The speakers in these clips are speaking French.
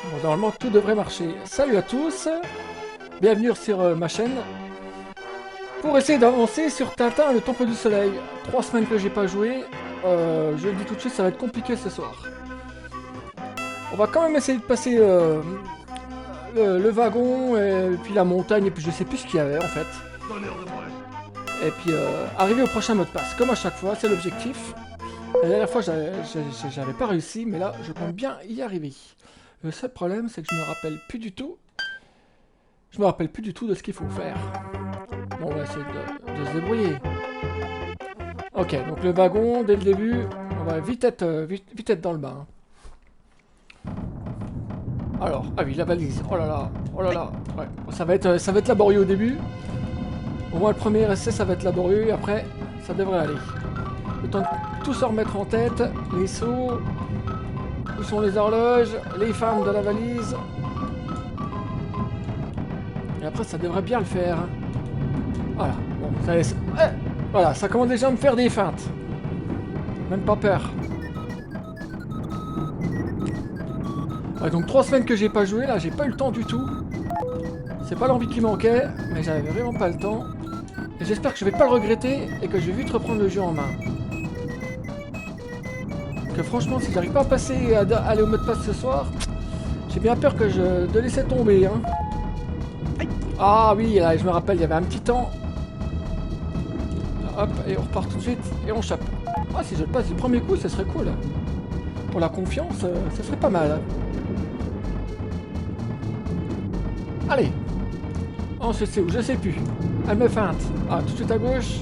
Bon, normalement tout devrait marcher. Salut à tous, bienvenue sur ma chaîne. Pour essayer d'avancer sur Tintin, le Temple du Soleil. 3 semaines que j'ai pas joué, je le dis tout de suite, ça va être compliqué ce soir. On va quand même essayer de passer le wagon, et puis la montagne, et puis je sais plus ce qu'il y avait en fait. Et puis arriver au prochain mot de passe, comme à chaque fois, c'est l'objectif. La dernière fois j'avais pas réussi, mais là je compte bien y arriver. Le seul problème c'est que je me rappelle plus du tout. Je me rappelle plus du tout de ce qu'il faut faire. Bon, on va essayer de se débrouiller. Ok, donc le wagon, dès le début, on va vite être dans le bain. Alors, ah oui, la valise. Oh là là, oh là là. Ouais, ça va être laborieux au début. Au moins le premier essai, ça va être laborieux, et après, ça devrait aller. Le temps de tout se remettre en tête. Les seaux. Où sont les horloges? Les femmes de la valise. Et après, ça devrait bien le faire. Voilà, bon, ça laisse... voilà, ça commence déjà à me faire des feintes. Même pas peur. Ouais, donc 3 semaines que j'ai pas joué, là, j'ai pas eu le temps du tout. C'est pas l'envie qui manquait, mais j'avais vraiment pas le temps. Et j'espère que je vais pas le regretter et que je vais vite reprendre le jeu en main. Parce que franchement, si j'arrive pas à passer, à aller au mot de passe ce soir, j'ai bien peur que de laisser tomber, hein. Ah oui, là, je me rappelle, il y avait un petit temps. Hop, et on repart tout de suite, et on chope. Ah, si je le passe du premier coup, ce serait cool. Pour la confiance, ce serait pas mal. Allez. Ensuite, c'est où? Je sais plus. Elle me feinte. Ah, tout de suite à gauche.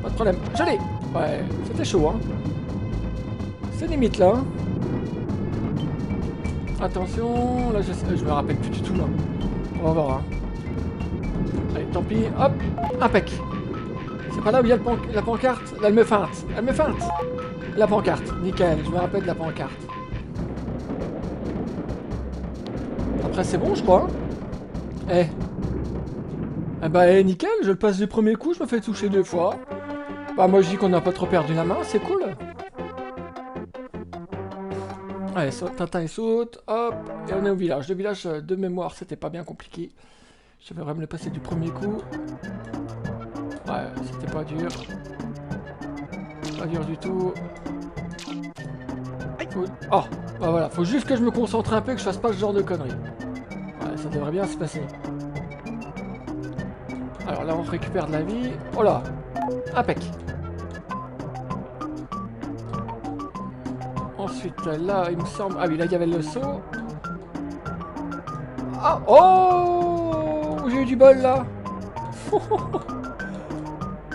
Pas de problème. Je l'ai. Ouais, c'était chaud, hein. C'est limite, là. Attention. Là, je me rappelle plus du tout, là. On va voir, hein. Allez, tant pis. Hop. Impec. C'est pas là où il y a la pancarte. Là, elle me feinte. Elle me feinte. La pancarte. Nickel. Je me rappelle de la pancarte. Après, c'est bon, je crois. Eh. Eh bah, nickel. Je le passe du premier coup. Je me fais toucher 2 fois. Bah, moi, je dis qu'on n'a pas trop perdu la main. C'est cool. Allez, Tintin il saute. Hop. Et on est au village. Le village, de mémoire, c'était pas bien compliqué. Je vais vraiment le passer du premier coup. Ouais, c'était pas dur. Pas dur du tout. Oh, bah voilà, faut juste que je me concentre un peu, que je fasse pas ce genre de conneries. Ouais, ça devrait bien se passer. Alors là, on récupère de la vie. Oh là, impec. Ensuite, là, il me semble... Ah oui, là, il y avait le saut. Ah, oh, j'ai eu du bol, là.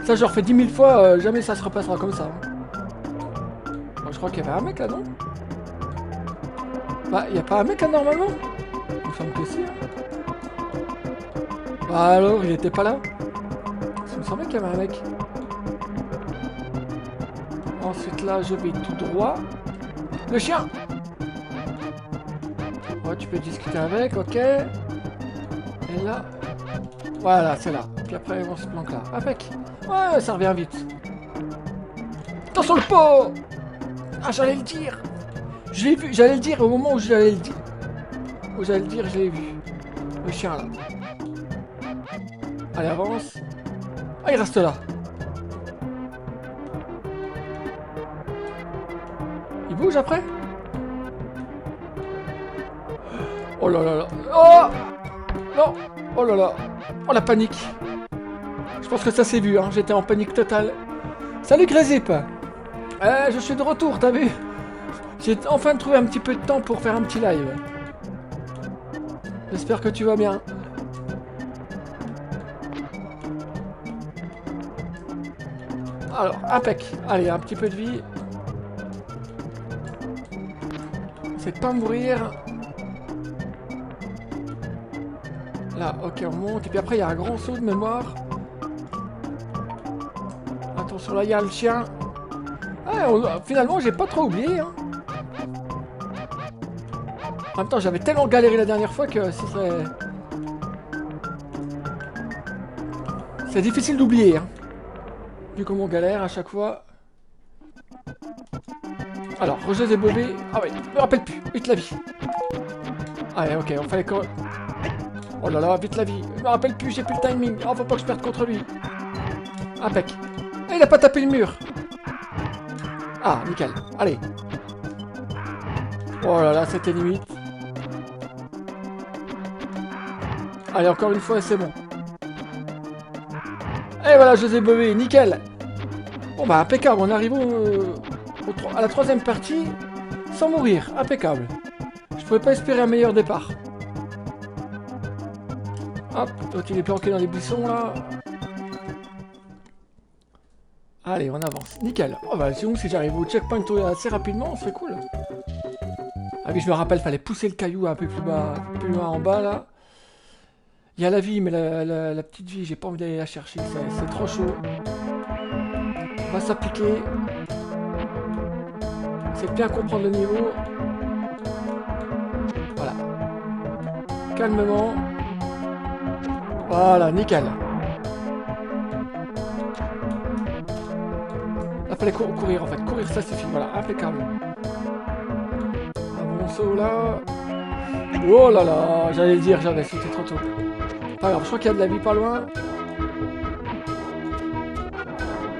Ça, je refais 10 000 fois, jamais ça se repassera comme ça. Moi, je crois qu'il y avait un mec là, non? Bah, il n'y a pas un mec là, normalement? Il me semble que si. Bah, alors, il était pas là? Il me semblait qu'il y avait un mec. Ensuite, là, je vais tout droit. Le chien! Ouais, tu peux discuter avec, ok. Et là... Voilà, c'est là. Puis après, on se planque là. Avec. Ouais, ça revient vite. Attention le pot! Ah, j'allais le dire. Je l'ai vu, j'allais le dire au moment où j'allais le dire. Où j'allais le dire, je l'ai vu. Le chien là. Allez, avance. Ah, il reste là. Il bouge après? Oh là là là. Oh! Non! Oh là là. Oh la panique. Je pense que ça s'est vu, hein. J'étais en panique totale. Salut Grésip. Je suis de retour, t'as vu? J'ai enfin trouvé un petit peu de temps pour faire un petit live. J'espère que tu vas bien. Alors, impec. Allez, un petit peu de vie. C'est de pas mourir. Là, ok, on monte. Et puis après, il y a un grand saut de mémoire. Attention, là, il y a le chien. Ah, finalement, j'ai pas trop oublié. Hein. En même temps, j'avais tellement galéré la dernière fois que ce serait... C'est difficile d'oublier. Hein. Vu comme on galère à chaque fois. Alors, Roger et Bobé. Ah ouais, je me rappelle plus. Vite la vie. Allez, ok, on fallait que... Oh là là, vite la vie. Je me rappelle plus, j'ai plus le timing. Oh, faut pas que je perde contre lui. Impec. Et il a pas tapé le mur. Ah, nickel. Allez. Oh là là, c'était limite. Allez, encore une fois, c'est bon. Et voilà, José Bové, nickel. Bon bah, impeccable, on arrive à la troisième partie sans mourir. Impeccable. Je pouvais pas espérer un meilleur départ. Hop, l'autre il est planqué dans les buissons là. Allez, on avance. Nickel. Oh bah, c'est bon, si j'arrive au checkpoint assez rapidement, c'est cool. Ah oui, je me rappelle, fallait pousser le caillou un peu plus bas, plus loin en bas là. Il y a la vie, mais la petite vie, j'ai pas envie d'aller la chercher, c'est trop chaud. On va s'appliquer. C'est bien comprendre le niveau. Voilà. Calmement. Voilà, nickel. Là, fallait courir en fait. Courir, ça suffit. Voilà, impeccable. Un bon saut là. Oh là là, j'allais le dire, j'avais sauté trop tôt. Pas grave, je crois qu'il y a de la vie pas loin.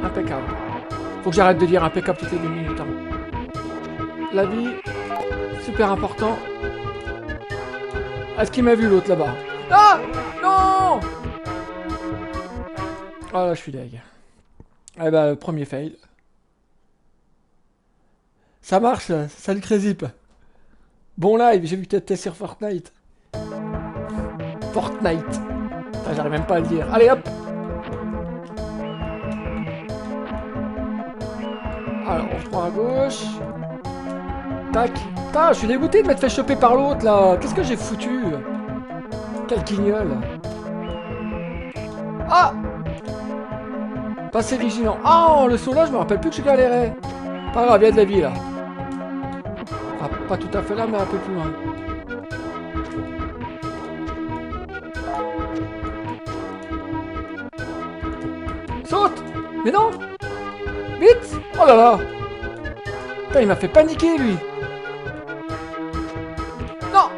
Impeccable. Faut que j'arrête de dire impeccable toutes les 2 minutes. Hein. La vie, super important. Est-ce qu'il m'a vu l'autre là-bas? Ah non. Ah là, je suis deg. Eh ben, le premier fail. Ça marche, salut Crazyp. Bon live, j'ai vu que t'étais sur Fortnite. Fortnite. J'arrive même pas à le dire. Allez hop. Alors on reprend à gauche. Tac. Putain, je suis dégoûté de m'être fait choper par l'autre là. Qu'est-ce que j'ai foutu? Quel guignol. Ah. Passez vigilant. Ah, le saut là, je me rappelle plus que je galérais. Pas grave, il y a de la vie là. Enfin, pas tout à fait là, mais un peu plus loin. Saute! Mais non! Vite! Oh là là! Putain, il m'a fait paniquer, lui! Non!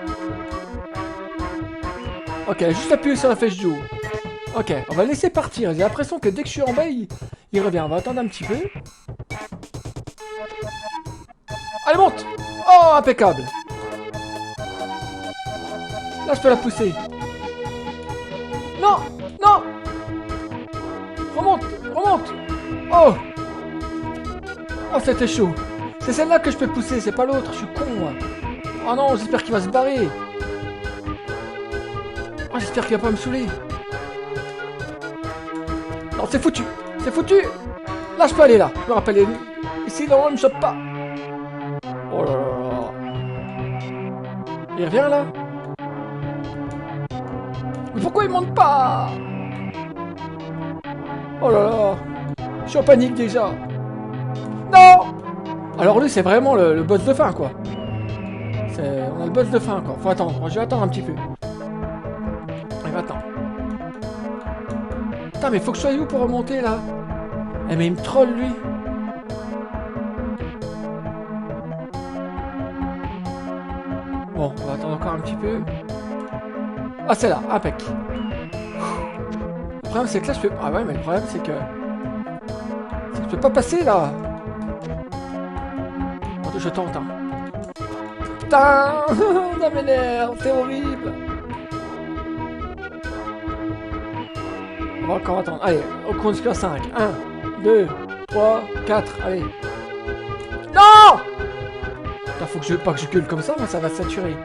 Ok, juste appuyer sur la flèche du haut. Ok, on va le laisser partir. J'ai l'impression que dès que je suis en bas, il revient. On va attendre un petit peu. Allez, monte! Oh, impeccable! Là, je peux la pousser. Non! Non! Remonte! Remonte! Oh! Oh, c'était chaud. C'est celle-là que je peux pousser, c'est pas l'autre. Je suis con, moi. Oh non, j'espère qu'il va se barrer. Oh, j'espère qu'il va pas me saouler. Non, c'est foutu. C'est foutu. Là, je peux aller là. Je me rappelle. Ici, non, il me chope pas. Oh là là. Il revient là? Mais pourquoi il monte pas? Oh là là. Je suis en panique déjà. Non! Alors lui, c'est vraiment le boss de fin, quoi. On a le boss de fin, quoi. Faut attendre. Je vais attendre un petit peu. Il va attendre. Putain, mais faut que je sois où pour remonter, là? Eh, mais il me troll, lui. Bon, on va attendre encore un petit peu. Ah, c'est là. Impec. Le problème, c'est que là, je peux... Ah ouais, mais le problème, c'est que... je peux pas passer, là. Je tente, hein. Putain. Ça m'énerve, c'est horrible. On va encore attendre. Allez, on compte jusqu'à 5. 1, 2, 3, 4, allez. Non! Putain, faut que pas que je gueule comme ça, moi ça va saturer.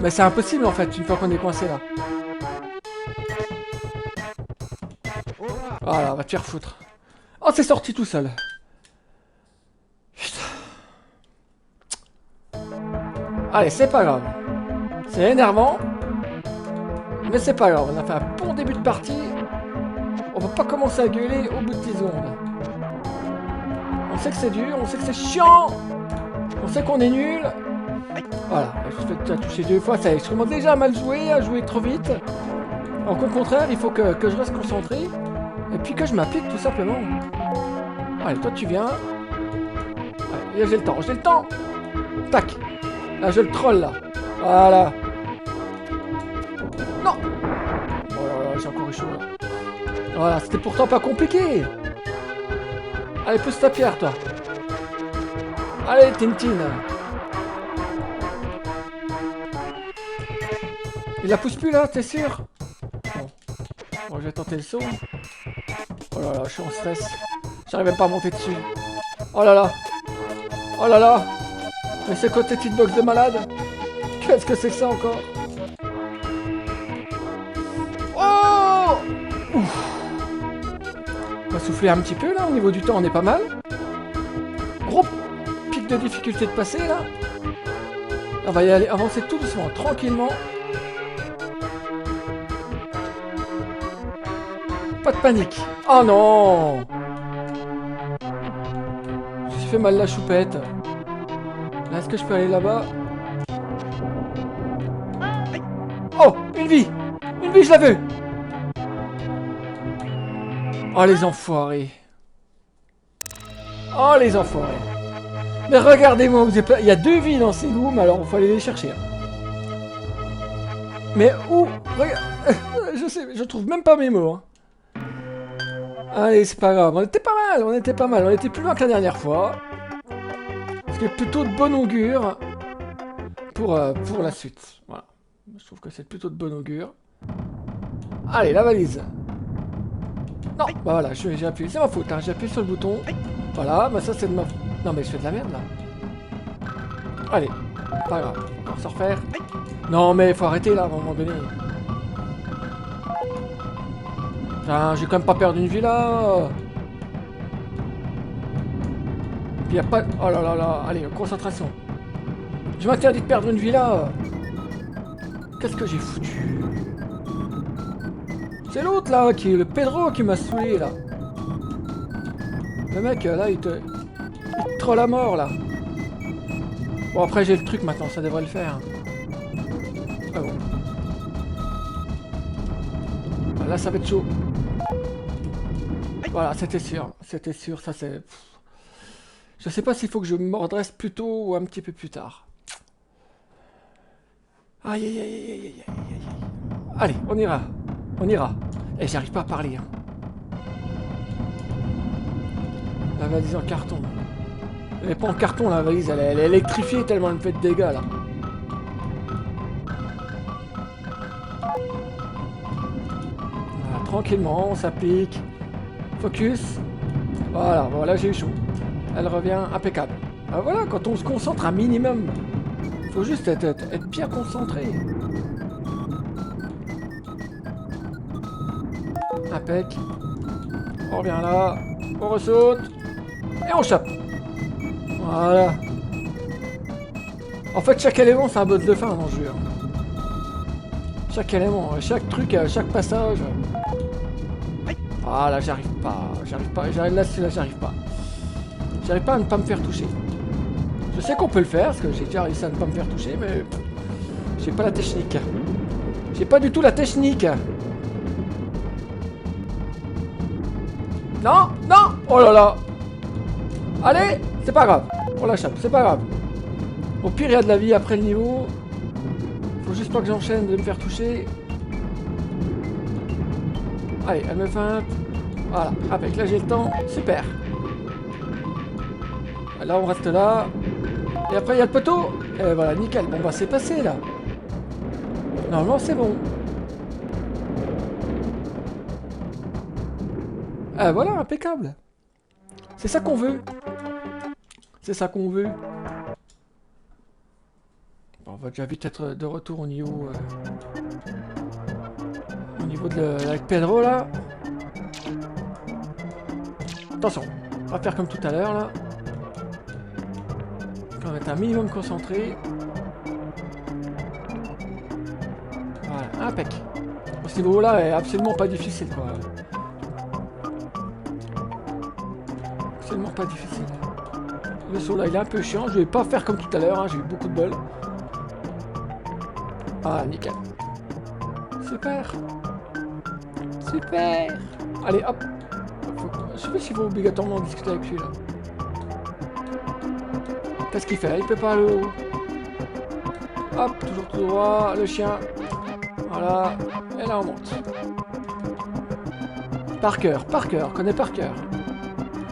Mais c'est impossible en fait, une fois qu'on est coincé là. Voilà, va te faire foutre. Oh, c'est sorti tout seul. Putain. Allez, c'est pas grave. C'est énervant. Mais c'est pas grave, on a fait un bon début de partie. On va pas commencer à gueuler au bout de 10 secondes. On sait que c'est dur, on sait que c'est chiant. On sait qu'on est nul. Voilà, je fais déjà toucher 2 fois, ça y est, je commence déjà à mal jouer, à jouer trop vite. Donc au contraire, il faut que je reste concentré. Et puis que je m'applique tout simplement. Allez, toi tu viens. Allez, j'ai le temps, j'ai le temps. Tac. Là, je le troll, là. Voilà. Non. Oh là là, j'ai encore eu chaud, là. Voilà, c'était pourtant pas compliqué. Allez, pousse ta pierre, toi. Allez, Tintin. Il la pousse plus, là, t'es sûr? Bon. Bon, je vais tenter le saut. Oh là là, je suis en stress. J'arrive même pas à monter dessus. Oh là là. Oh là là. Mais c'est quoi cette hitbox de malade? Qu'est-ce que c'est que ça encore? Oh! Ouf. On va souffler un petit peu là, au niveau du temps on est pas mal. Gros pic de difficulté de passer là. On va y aller, avancer tout doucement, tranquillement. Pas de panique. Oh non! Je me suis fait mal la choupette. Là, est-ce que je peux aller là-bas? Oh! Une vie! Une vie, je la veux! Oh, les enfoirés! Oh, les enfoirés! Mais regardez-moi, il y a 2 vies dans ces rooms, alors il faut aller les chercher. Mais où? Regarde... je sais, je trouve même pas mes mots. Hein. Allez, c'est pas grave, on était pas mal, on était plus loin que la dernière fois. Ce qui est plutôt de bon augure pour la suite. Voilà. Je trouve que c'est plutôt de bon augure. Allez, la valise. Non, bah voilà, j'ai appuyé, c'est ma faute, hein. J'ai appuyé sur le bouton. Voilà, bah ça c'est de ma faute. Non mais je fais de la merde là. Allez, pas grave, on va se refaire. Non mais faut arrêter là à un moment donné. Putain, j'ai quand même pas perdu une vie là. Puis y a pas... Oh là là là, allez, concentration. Je m'interdis de perdre une vie là. Qu'est-ce que j'ai foutu? C'est l'autre là, qui est le Pedro qui m'a saoulé là. Le mec là, il te troll à mort là. Bon après j'ai le truc maintenant, ça devrait le faire. Ah bon. Là ça va être chaud. Voilà, c'était sûr, ça c'est... Je sais pas s'il faut que je me redresse plus tôt ou un petit peu plus tard. Aïe aïe aïe aïe aïe aïe aïe. Allez, on ira. On ira. Et j'arrive pas à parler. Hein. La valise en carton. Elle est pas en carton la valise, elle est électrifiée tellement elle me fait de dégâts là. Voilà, tranquillement, on s'applique. Focus. Voilà, voilà, j'ai eu chaud. Elle revient impeccable. Ben voilà, quand on se concentre un minimum, faut juste être bien concentré. Impec. On revient là, on ressaute, et on chope. Voilà. En fait, chaque élément, c'est un boss de fin dans le jeu. Chaque élément, chaque truc, chaque passage. Ah là, j'arrive pas, là, j'arrive pas. J'arrive pas à ne pas me faire toucher. Je sais qu'on peut le faire, parce que j'ai déjà réussi à ne pas me faire toucher, mais j'ai pas la technique. J'ai pas du tout la technique. Non, non. Oh là là. Allez, c'est pas grave. On la chope, c'est pas grave. Au pire, il y a de la vie après le niveau. Faut juste pas que j'enchaîne de me faire toucher. Allez, elle me feinte. Voilà, avec là j'ai le temps. Super. Là, on reste là. Et après, il y a le poteau. Et voilà, nickel. Bon, bah, c'est passé, là. Normalement, c'est bon. Ah, voilà, impeccable. C'est ça qu'on veut. C'est ça qu'on veut. Bon, on va déjà vite être de retour au niveau... au niveau de avec Pedro, là. Attention. On va faire comme tout à l'heure, là. On va être un minimum concentré. Voilà, impec. Ce niveau-là est absolument pas difficile, quoi. Absolument pas difficile. Le saut là, il est un peu chiant. Je vais pas faire comme tout à l'heure, hein. J'ai eu beaucoup de bol. Ah, nickel. Super. Super. Allez, hop. Je sais pas s'il faut obligatoirement discuter avec lui, là. Qu'est-ce qu'il fait? Il peut pas aller au... Hop, toujours tout droit, le chien. Voilà. Et là, on monte. Par cœur, connais par cœur.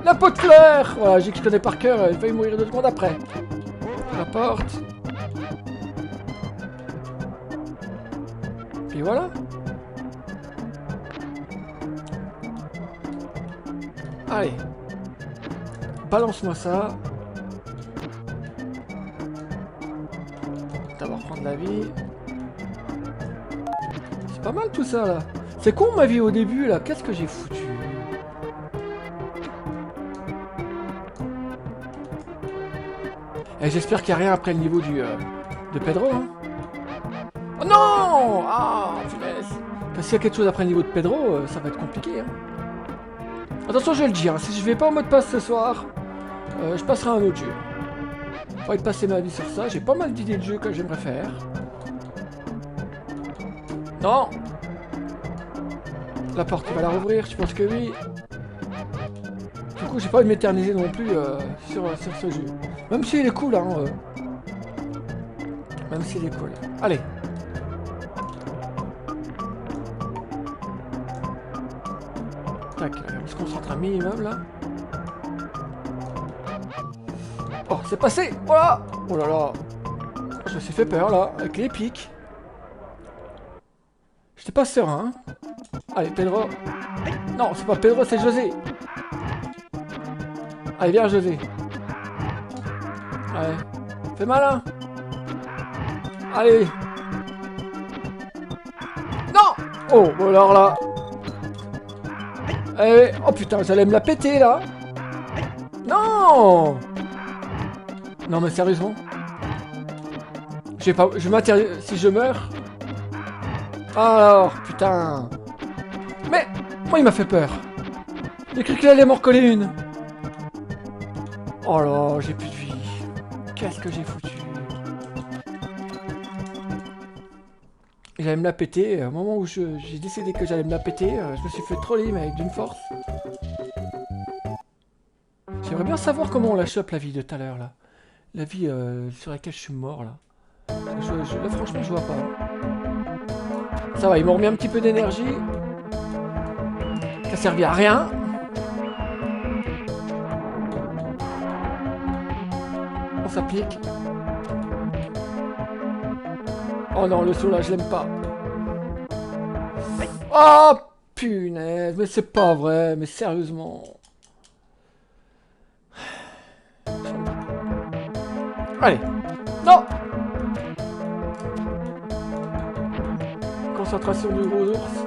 La peau de fleur! Voilà, j'ai dit que je connais par cœur, il va mourir 2 secondes après. La porte. Puis voilà. Allez. Balance-moi ça. D'abord prendre la vie. C'est pas mal tout ça là. C'est con ma vie au début là. Qu'est-ce que j'ai foutu? Et j'espère qu'il n'y a rien après le niveau de Pedro. Hein. Oh non! Ah, punaise. Parce qu'il y a quelque chose après le niveau de Pedro, ça va être compliqué. Hein. Attention, je vais le dire. Si je vais pas en mode passe ce soir, je passerai à un autre jeu. Faudrait de passer ma vie sur ça. J'ai pas mal d'idées de jeux que j'aimerais faire. Non! La porte, il va la rouvrir, je pense que oui. Du coup, j'ai pas envie de m'éterniser non plus sur ce jeu. Même s'il est cool, hein. Même s'il est cool. Allez. Tac, on se concentre un minimum, là. Oh, c'est passé! Voilà! Oh là là! Je me suis fait peur, là, avec les pics. J'étais pas serein. Allez, Pedro. Non, c'est pas Pedro, c'est José. Allez, viens, José. Allez. Fais malin. Allez. Non! Oh, bon alors là. Allez. Oh putain, j'allais me la péter, là. Non! Non, mais sérieusement. Je m'interdis... Si je meurs... Alors, putain. Mais, moi il m'a fait peur. J'ai cru qu'il allait m'en recoller une. Oh là, j'ai plus de vie. Qu'est-ce que j'ai foutu? J'allais me la péter. Au moment où j'ai décidé que j'allais me la péter, je me suis fait troller, mais avec d'une force. J'aimerais bien savoir comment on la chope, la vie de tout à l'heure, là. La vie sur laquelle je suis mort, là. Là, franchement, je vois pas. Ça va, ils m'ont remis un petit peu d'énergie. Ça servait à rien. On s'applique. Oh non, le saut là, je l'aime pas. Oh punaise, mais c'est pas vrai, mais sérieusement. Allez. Non! Concentration du gros ours.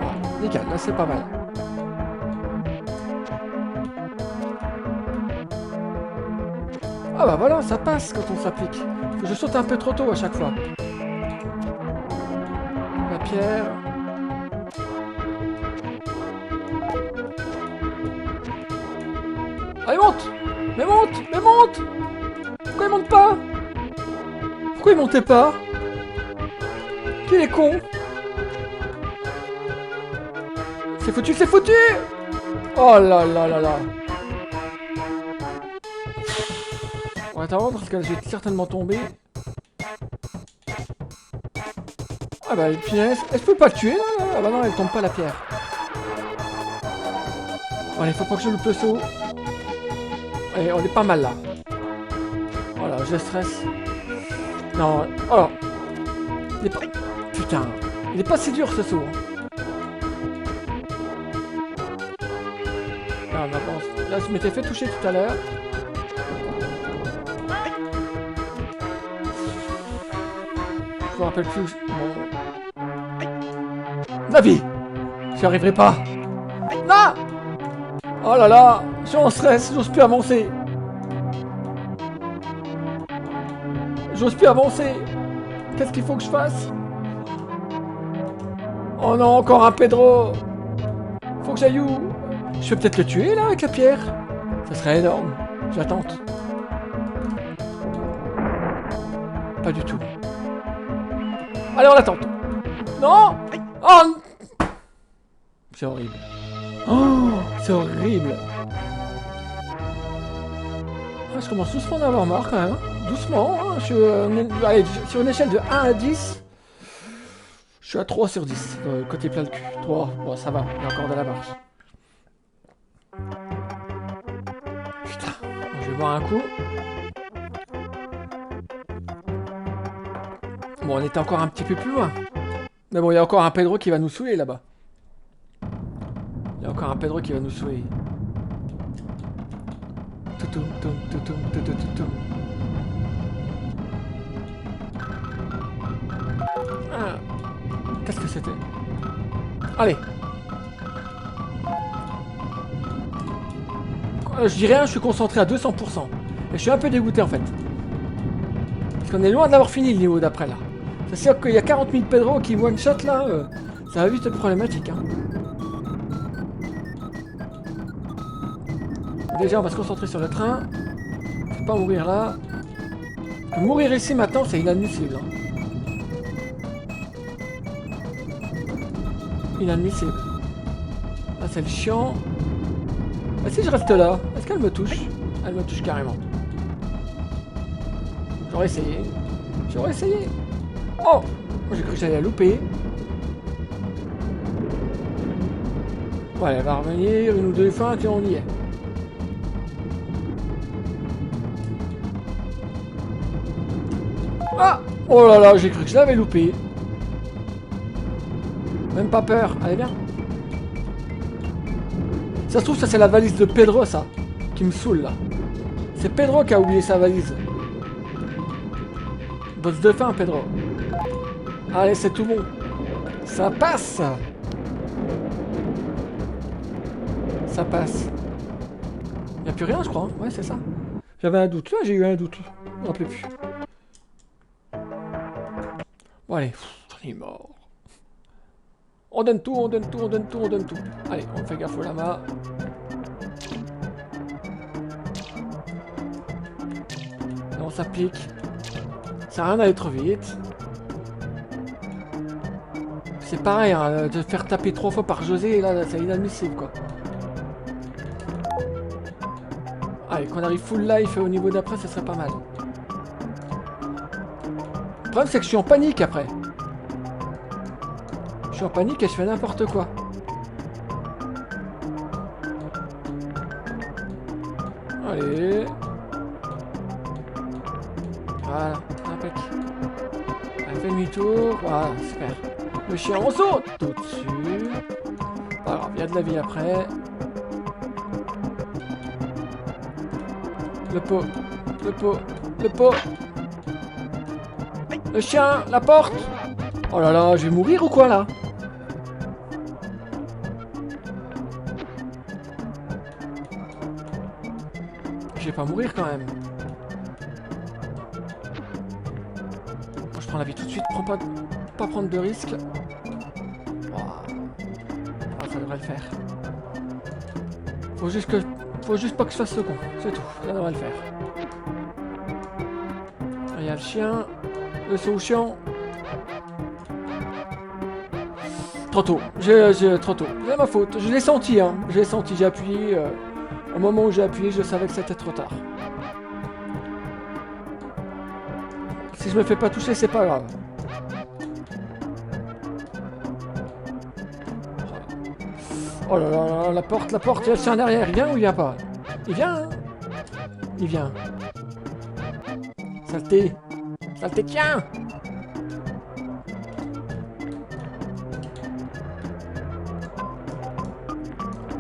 Oh, nickel, là c'est pas mal. Ah bah voilà, ça passe quand on s'applique. Je saute un peu trop tôt à chaque fois. La pierre. Allez, monte! Mais monte! Mais monte! Pourquoi il monte pas? Pourquoi il montait pas? Qu'il est con! C'est foutu, c'est foutu! Oh là là là là! On va attendre parce que je vais certainement tomber. Ah bah punaise, est-ce que je peux pas le tuer là? Ah bah non, elle tombe pas la pierre. Bon, allez, faut pas que je loupe le saut. Allez, on est pas mal là. Voilà, je stresse. Non, oh. Il est pas... Putain, il est pas si dur ce saut. Ah, on avance. Là, je m'étais fait toucher tout à l'heure. Je me rappelle plus où je... Bon. La vie! J'y arriverai pas. Non! Oh là là! Je suis en stress, j'ose plus avancer. J'ose plus avancer. Qu'est-ce qu'il faut que je fasse? Oh non, encore un Pedro. Faut que j'aille où? Je peux peut-être le tuer là avec la pierre. Ça serait énorme. J'attends. Pas du tout. Allez, on l'attend. Non! Oh! C'est horrible. Oh! C'est horrible. Ah, je commence doucement à en avoir marre quand même. Doucement, hein. Allez, sur une échelle de 1 à 10, je suis à 3 sur 10. Côté plein de cul. 3, bon ça va, il y a encore de la marche. Putain, je vais boire un coup. Bon, on était encore un petit peu plus loin. Mais bon, il y a encore un Pedro qui va nous saouler là-bas. Il y a encore un Pedro qui va nous saouler. Toutoum, toum, toutoum, toutoum, toutoum. Ah. Qu'est-ce que c'était? Allez. Je dis rien, je suis concentré à 200%. Et je suis un peu dégoûté en fait. Parce qu'on est loin d'avoir fini le niveau d'après là. C'est sûr qu'il y a 40 000 Pedro qui one-shot là. Ça va vite être problématique. Hein. Déjà, on va se concentrer sur le train. Faut pas mourir là. Mourir ici maintenant, c'est inadmissible. Hein. Inadmissible. Là, c'est le chiant. Ah, si je reste là, est-ce qu'elle me touche? Elle me touche carrément. J'aurais essayé. J'aurais essayé. Oh! J'ai cru que j'allais la louper. Voilà, elle va revenir une ou deux fois et on y est. Ah! Oh là là, j'ai cru que je l'avais loupé. Même pas peur. Allez, bien. Ça se trouve, ça c'est la valise de Pedro, ça. Qui me saoule, là. C'est Pedro qui a oublié sa valise. Boss de fin, Pedro. Allez, c'est tout bon. Ça passe. Ça passe. Y'a plus rien, je crois. Hein. Ouais, c'est ça. J'avais un doute. Là, j'ai eu un doute. Je m'en rappelais plus. Bon, allez. On est mort. On donne tout, on donne tout, on donne tout, on donne tout. Allez, on fait gaffe au lama. Non, ça pique. Ça n'a rien d'aller trop vite. C'est pareil, hein, de faire taper 3 fois par José, là, c'est inadmissible, quoi. Allez, qu'on arrive full life au niveau d'après, ça serait pas mal. Le problème, c'est que je suis en panique après. Je suis en panique et je fais n'importe quoi. Allez. Voilà, impec. Elle fait demi-tour. Voilà, super. Le chien, on saute tout dessus. Pas grave, il y a de la vie après. Le pot, le pot, le pot. Le chien, la porte. Oh là là, je vais mourir ou quoi là? Je vais pas mourir quand même. Moi, je prends la vie tout de suite, pas prendre de risques. Oh. Ah, ça devrait le faire. Faut juste pas que je fasse ce con, c'est tout, ça devrait le faire. Il y a le chien, le saut chiant. Trop tôt, trop tôt. C'est ma faute, je l'ai senti, hein. Je l'ai senti, j'ai appuyé. Au moment où j'ai appuyé, je savais que c'était trop tard. Si je me fais pas toucher, c'est pas grave. Oh là là là, la porte, il y a le chien derrière. Il vient ou il vient pas? Il vient, hein? Il vient. Saleté. Saleté, tiens!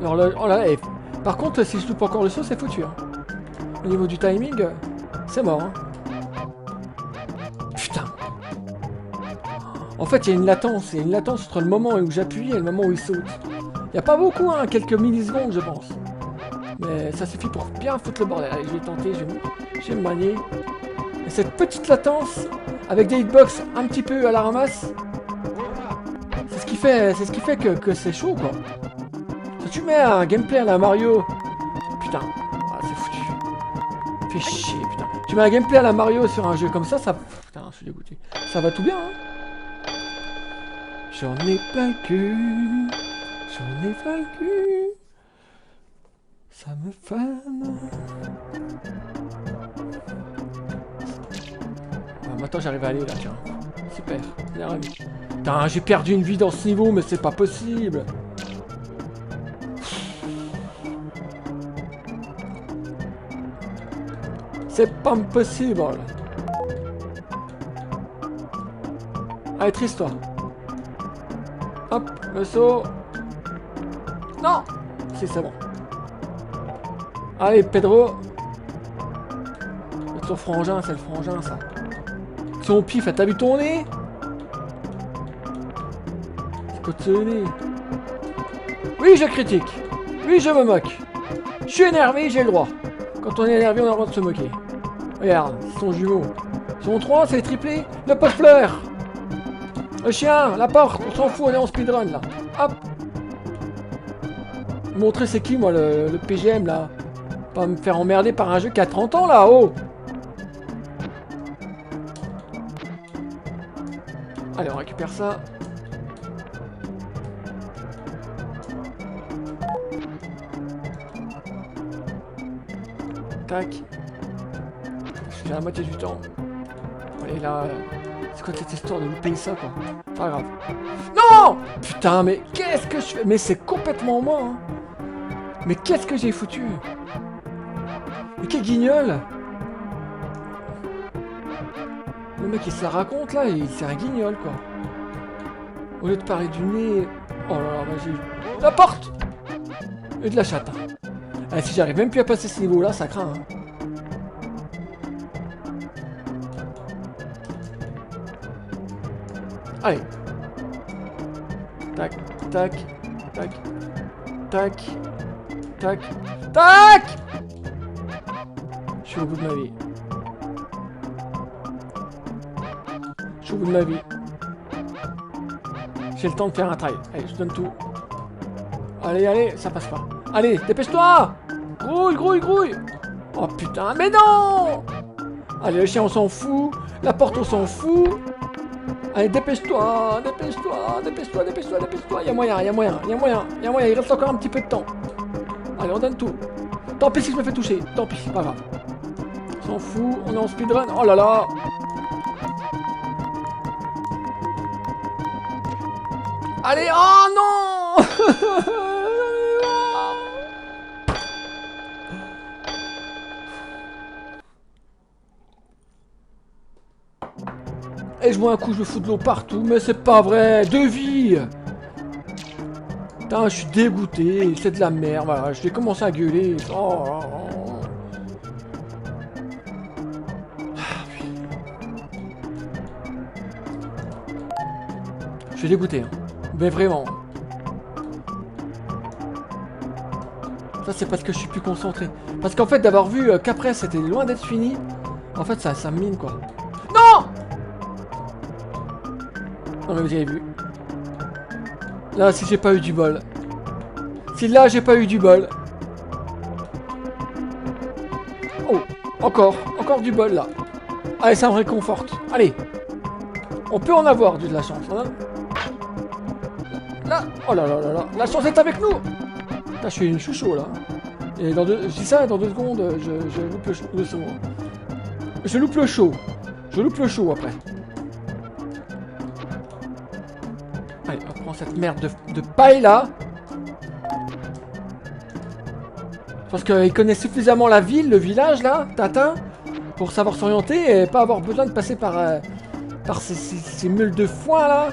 Alors là, oh là, et par contre, si je loupe encore le saut, c'est foutu. Hein. Au niveau du timing, c'est mort. Hein. Putain. En fait, il y a une latence. Il y a une latence entre le moment où j'appuie et le moment où il saute. Il n'y a pas beaucoup, hein, quelques millisecondes, je pense. Mais ça suffit pour bien foutre le bordel. Allez, je vais tenter, je vais me manier. Et cette petite latence, avec des hitbox un petit peu à la ramasse, c'est ce qui fait que c'est chaud, quoi. Si tu mets un gameplay à la Mario... Putain, ah, c'est foutu. Fais chier, putain. Tu mets un gameplay à la Mario sur un jeu comme ça, ça... Putain, je suis dégoûté. Ça va tout bien, hein. J'en ai plein le cul. J'en ai plein le cul. Ça me fane. Ah, maintenant j'arrive à aller là, tiens. Super, bien ravi. Putain, j'ai perdu une vie dans ce niveau, mais c'est pas possible. C'est pas possible. Allez, triste-toi. Hop, le saut. Non. Si, c'est bon. Allez, Pedro. C'est ton frangin, c'est le frangin, ça. Si on pif, t'as vu ton nez? C'est quoi ce nez? Oui, je critique. Oui, je me moque. Je suis énervé, j'ai le droit. Quand on est énervé, on a le droit de se moquer. Regarde, c'est son jumeau. Son 3, c'est triplé. Le post-fleur. Le chien, la porte, on s'en fout, on est en speedrun là. Hop. Montrer c'est qui moi le PGM là. Pas me faire emmerder par un jeu qui a 30 ans là, oh. Allez, on récupère ça. Tac. Je suis à la moitié du temps. Allez là. C'est quoi cette histoire de louper ça quoi? Pas grave. Non! Putain, mais qu'est-ce que je fais? Mais c'est complètement moi, hein. Mais qu'est-ce que j'ai foutu? Mais quel guignol! Le mec il se la raconte là, il c'est un guignol quoi. Au lieu de parler du nez... Oh là là, vas-y. La porte! Et de la chatte. Ah, si j'arrive même plus à passer ce niveau là, ça craint. Hein. Allez. Tac, tac, tac, tac, tac, tac! Je suis au bout de ma vie. Je suis au bout de ma vie. J'ai le temps de faire un trail. Allez, je donne tout. Allez, allez, ça passe pas. Allez, dépêche-toi! Grouille, grouille, grouille! Oh putain, mais non! Allez, le chien, on s'en fout. La porte, on s'en fout. Allez, dépêche-toi, dépêche-toi, dépêche-toi, dépêche-toi, dépêche-toi. Y'a moyen, y'a moyen, y'a moyen, y'a moyen. Il reste encore un petit peu de temps. Allez, on donne tout. Tant pis si je me fais toucher. Tant pis, c'est pas grave. On s'en fout, on est en speedrun. Oh là là! Allez, oh non! Et je vois un coup, je me fous de l'eau partout, mais c'est pas vrai, 2 vies! Putain, je suis dégoûté, c'est de la merde, voilà, je vais commencer à gueuler. Oh, oh, oh. Je suis dégoûté, hein. Mais vraiment. Ça, c'est parce que je suis plus concentré. Parce qu'en fait, d'avoir vu qu'après, c'était loin d'être fini, en fait, ça me mine, quoi. Non! Non, mais vous avez vu. Là, si j'ai pas eu du bol. Si là, j'ai pas eu du bol. Oh, encore du bol, là. Allez, ça me réconforte. Allez. On peut en avoir de la chance, hein. Là, oh là là là là, la chance est avec nous. Là, je suis une chouchou, là. Et dans je dis ça, dans 2 secondes, je loupe le show. Je loupe le show. Je loupe le show, après. Allez, on prend cette merde de paille, là. Parce qu'il connaît suffisamment la ville, le village, là, Tintin, pour savoir s'orienter et pas avoir besoin de passer par ces mules de foin, là.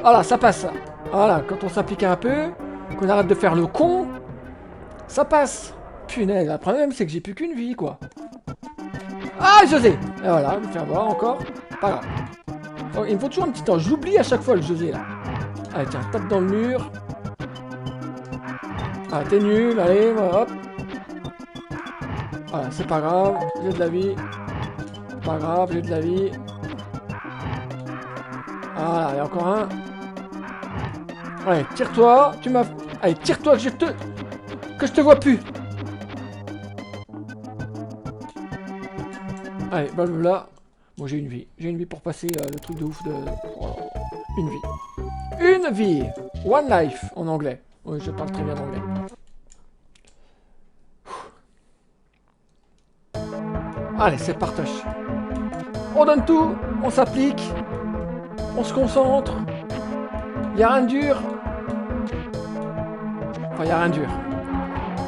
Voilà, ça passe. Voilà, quand on s'applique un peu, qu'on arrête de faire le con, ça passe. Punaise, le problème c'est que j'ai plus qu'une vie, quoi. Ah, José! Et voilà, me faire voir encore. Pas grave. Oh, il me faut toujours un petit temps. Je l'oublie à chaque fois, le José, là. Allez, tiens, tape dans le mur. Ah, t'es nul, allez, hop. Voilà, c'est pas grave, j'ai de la vie. Pas grave, j'ai de la vie. Voilà, il y a encore un. Allez, tire-toi, tu m'as... Allez, tire-toi, que je te vois plus. Allez, blablabla. Bon, j'ai une vie. J'ai une vie pour passer le truc de ouf de... Voilà. Une vie. Une vie. One life en anglais. Oui, je parle très bien anglais. Allez, c'est partage. On donne tout, on s'applique, on se concentre. Il n'y a rien de dur. Enfin, il n'y a rien de dur.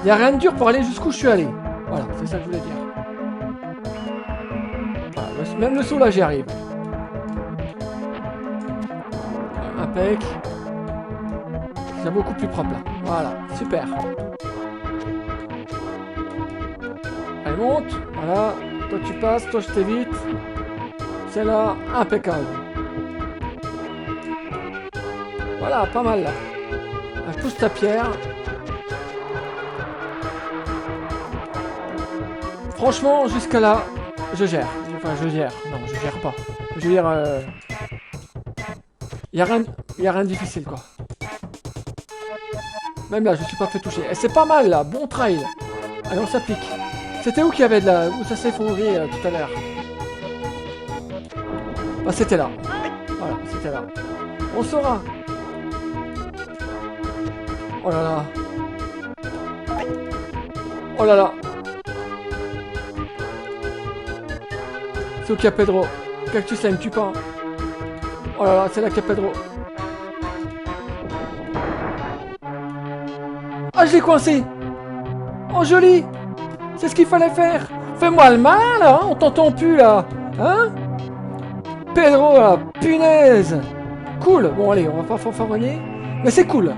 Il n'y a rien de dur pour aller jusqu'où je suis allé. Voilà, c'est ça que je voulais dire. Voilà, même le saut là, j'y arrive. Impec. C'est beaucoup plus propre là. Voilà, super. Allez, monte. Voilà. Toi tu passes, toi je t'évite. C'est là, impeccable. Voilà, pas mal là. Elle pousse ta pierre. Franchement, jusqu'à là, je gère. Enfin, je gère. Non, je gère pas. Je veux dire, y a rien de difficile quoi. Même là, je me suis pas fait toucher. Et c'est pas mal là, bon trail. Allez, on s'applique. C'était où qu'il y avait de la... Où ça s'est effondré tout à l'heure? Bah c'était là. Voilà, c'était là. On saura. Oh là là. Oh là là. C'est où qu'il y a Pedro? Cactus là, il me tue pas. Oh là là, c'est là qu'il y a Pedro. Ah, je l'ai coincé. Oh, joli. C'est ce qu'il fallait faire. Fais-moi le malin, là, hein. On t'entend plus, là. Hein? Pedro, là, punaise. Cool. Bon, allez, on va pas fanfaronner. Mais c'est cool.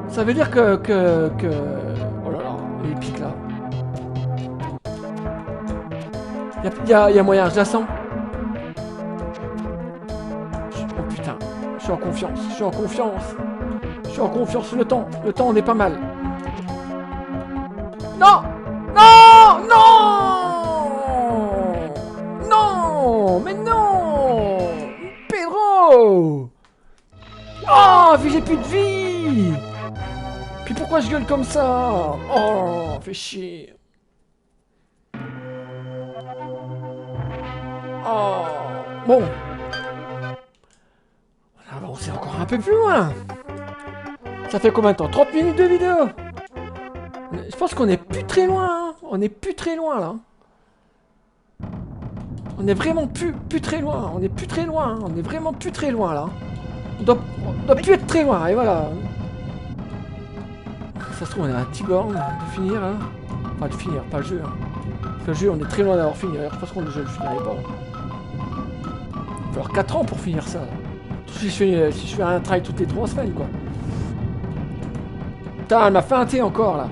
Ça veut dire que... Oh là là, les pics, là. Y a moyen, je la sens. Oh putain, je suis en confiance, je suis en confiance. Je suis en confiance, le temps on est pas mal. Non! Non! Non! Non! Mais non! Pedro! Oh, puis j'ai plus de vie! Puis pourquoi je gueule comme ça? Oh, fais chier. Oh, bon. On va avancer encore un peu plus loin. Ça fait combien de temps? 30 minutes de vidéo. Je pense qu'on est plus très loin. Hein. On est plus très loin là. On est vraiment plus très loin. On est plus très loin. Hein. On est vraiment plus très loin là. On doit plus être très loin. Et voilà. Ça se trouve on est à un petit borne de finir. Hein. Enfin de finir, pas le jeu. Hein. Parce que le jeu on est très loin d'avoir fini. Je pense que le jeu le finirait pas. Il va falloir 4 ans pour finir ça. Si je fais un trail toutes les 3 semaines, quoi. Putain, elle m'a feinté encore, là.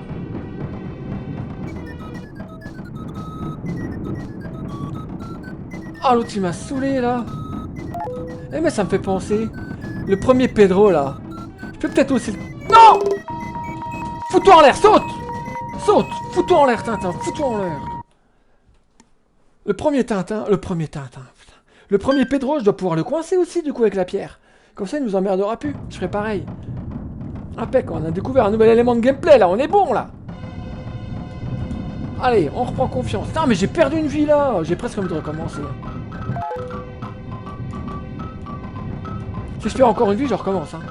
Ah, l'autre, il m'a saoulé, là. Eh, mais ça me fait penser. Le premier Pedro, là. Je peux peut-être aussi... Non! Fous-toi en l'air, saute! Saute! Fous-toi en l'air, Tintin, fous-toi en l'air. Le premier Tintin, le premier Pedro, je dois pouvoir le coincer aussi, du coup, avec la pierre. Comme ça, il nous emmerdera plus. Je ferai pareil. Impec, on a découvert un nouvel élément de gameplay, là. On est bon, là. Allez, on reprend confiance. Putain, mais j'ai perdu une vie, là. J'ai presque envie de recommencer. Si je perds encore une vie, je recommence. Hein.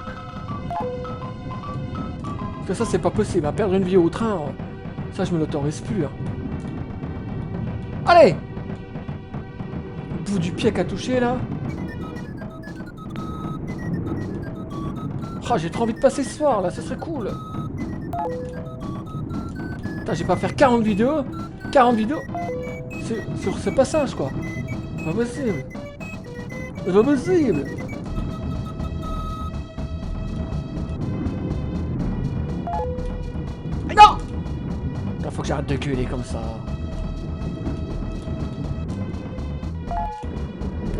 Parce que ça, c'est pas possible. Hein. Perdre une vie au train, ça, je me l'autorise plus. Hein. Allez! Bout du pied qu'à toucher là. Ah, j'ai trop envie de passer ce soir là, ça serait cool. Putain, j'ai pas faire 40 vidéos sur ce passage quoi. C'est pas possible. C'est pas possible. Non! Putain, faut que j'arrête de gueuler comme ça.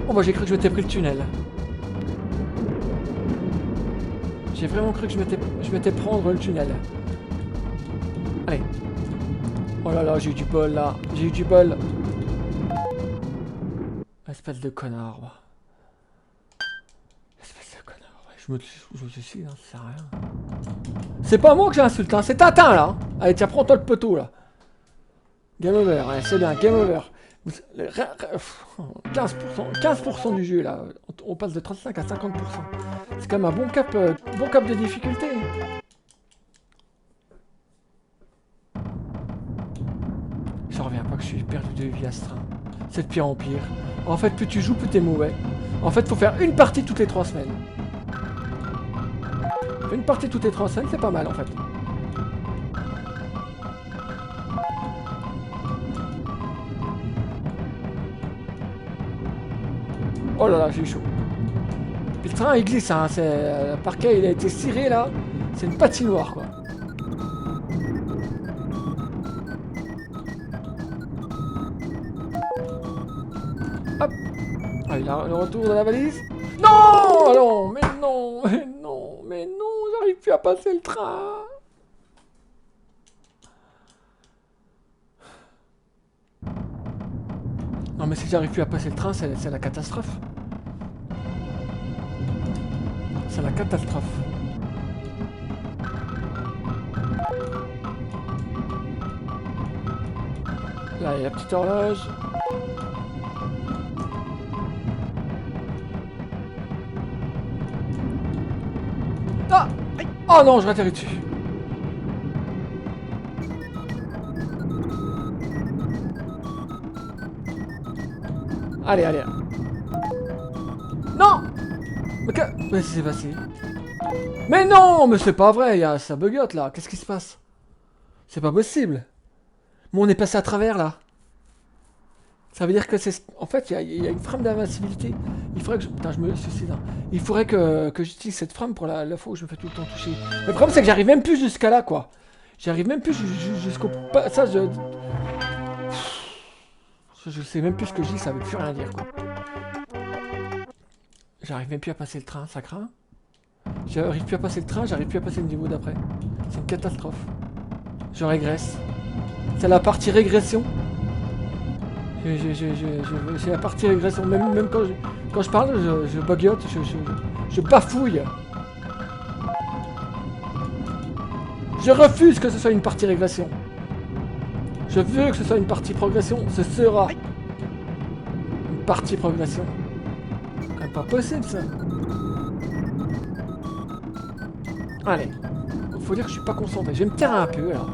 Oh bah j'ai cru que je m'étais pris le tunnel. J'ai vraiment cru que je m'étais prendre le tunnel. Allez. Oh là là, j'ai eu du bol là. J'ai eu du bol. Espèce de connard. Bah. Espèce de connard. Ouais, je me suis hein, ça sert à rien. C'est pas moi que j'insulte, hein. C'est Tintin là. Allez, tiens, prends-toi le poteau là. Game over, ouais, c'est bien, game over. 15% du jeu là, on passe de 35 à 50%. C'est quand même un bon cap de difficulté. Je reviens pas que je suis perdu de vie à ce train. C'est de pire en pire. En fait, plus tu joues, plus t'es mauvais. En fait, faut faire une partie toutes les 3 semaines. Une partie toutes les 3 semaines, c'est pas mal en fait. Oh là là, j'ai eu chaud. Puis le train il glisse, hein. Le parquet il a été ciré là. C'est une patinoire quoi. Hop. Ah, il a le retour de la valise. Non, non, mais non, mais non, mais non, j'arrive plus à passer le train. Non mais si j'arrive plus à passer le train, c'est la catastrophe. C'est la catastrophe. Là, il y a la petite horloge. Ah! Oh non, je atterris dessus. Allez, allez. Non! Mais qu'est-ce qui s'est passé? Mais non! Mais c'est pas vrai, ça bugote là. Qu'est-ce qui se passe? C'est pas possible. Bon, on est passé à travers là. Ça veut dire que c'est... En fait, il y a une frame d'invincibilité. Il faudrait que je... Putain, je me suicide. Hein. Il faudrait que j'utilise cette frame pour la fois où je me fais tout le temps toucher. Le problème, c'est que j'arrive même plus jusqu'à là, quoi. J'arrive même plus jusqu'au passage... Je sais même plus ce que je dis, ça veut plus rien dire, quoi. J'arrive même plus à passer le train, ça craint. J'arrive plus à passer le train, j'arrive plus à passer le niveau d'après. C'est une catastrophe. Je régresse. C'est la partie régression. J'ai la partie régression. Même quand je parle, je bugote, je bafouille. Je refuse que ce soit une partie régression. Je veux que ce soit une partie progression. Ce sera une partie progression. C'est quand même pas possible ça. Allez. Faut dire que je suis pas concentré. Je vais me taire un peu là.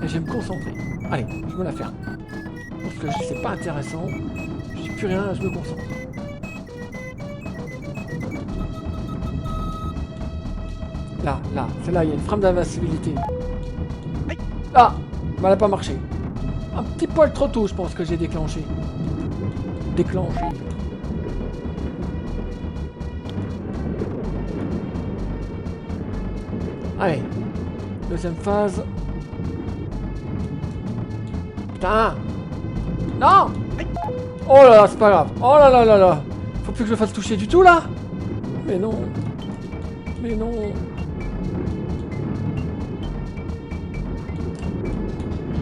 Et je vais me concentrer. Allez, je me la ferme. Parce que je dis c'est pas intéressant. Je dis plus rien, je me concentre. Là, c'est là, il y a une frame d'invincibilité. Là, elle n'a pas marché. Un petit poil trop tôt, je pense que j'ai déclenché. Allez. Deuxième phase. Putain. Non. Oh là là, c'est pas grave. Oh là là là là. Faut plus que je me fasse toucher du tout là. Mais non. Mais non.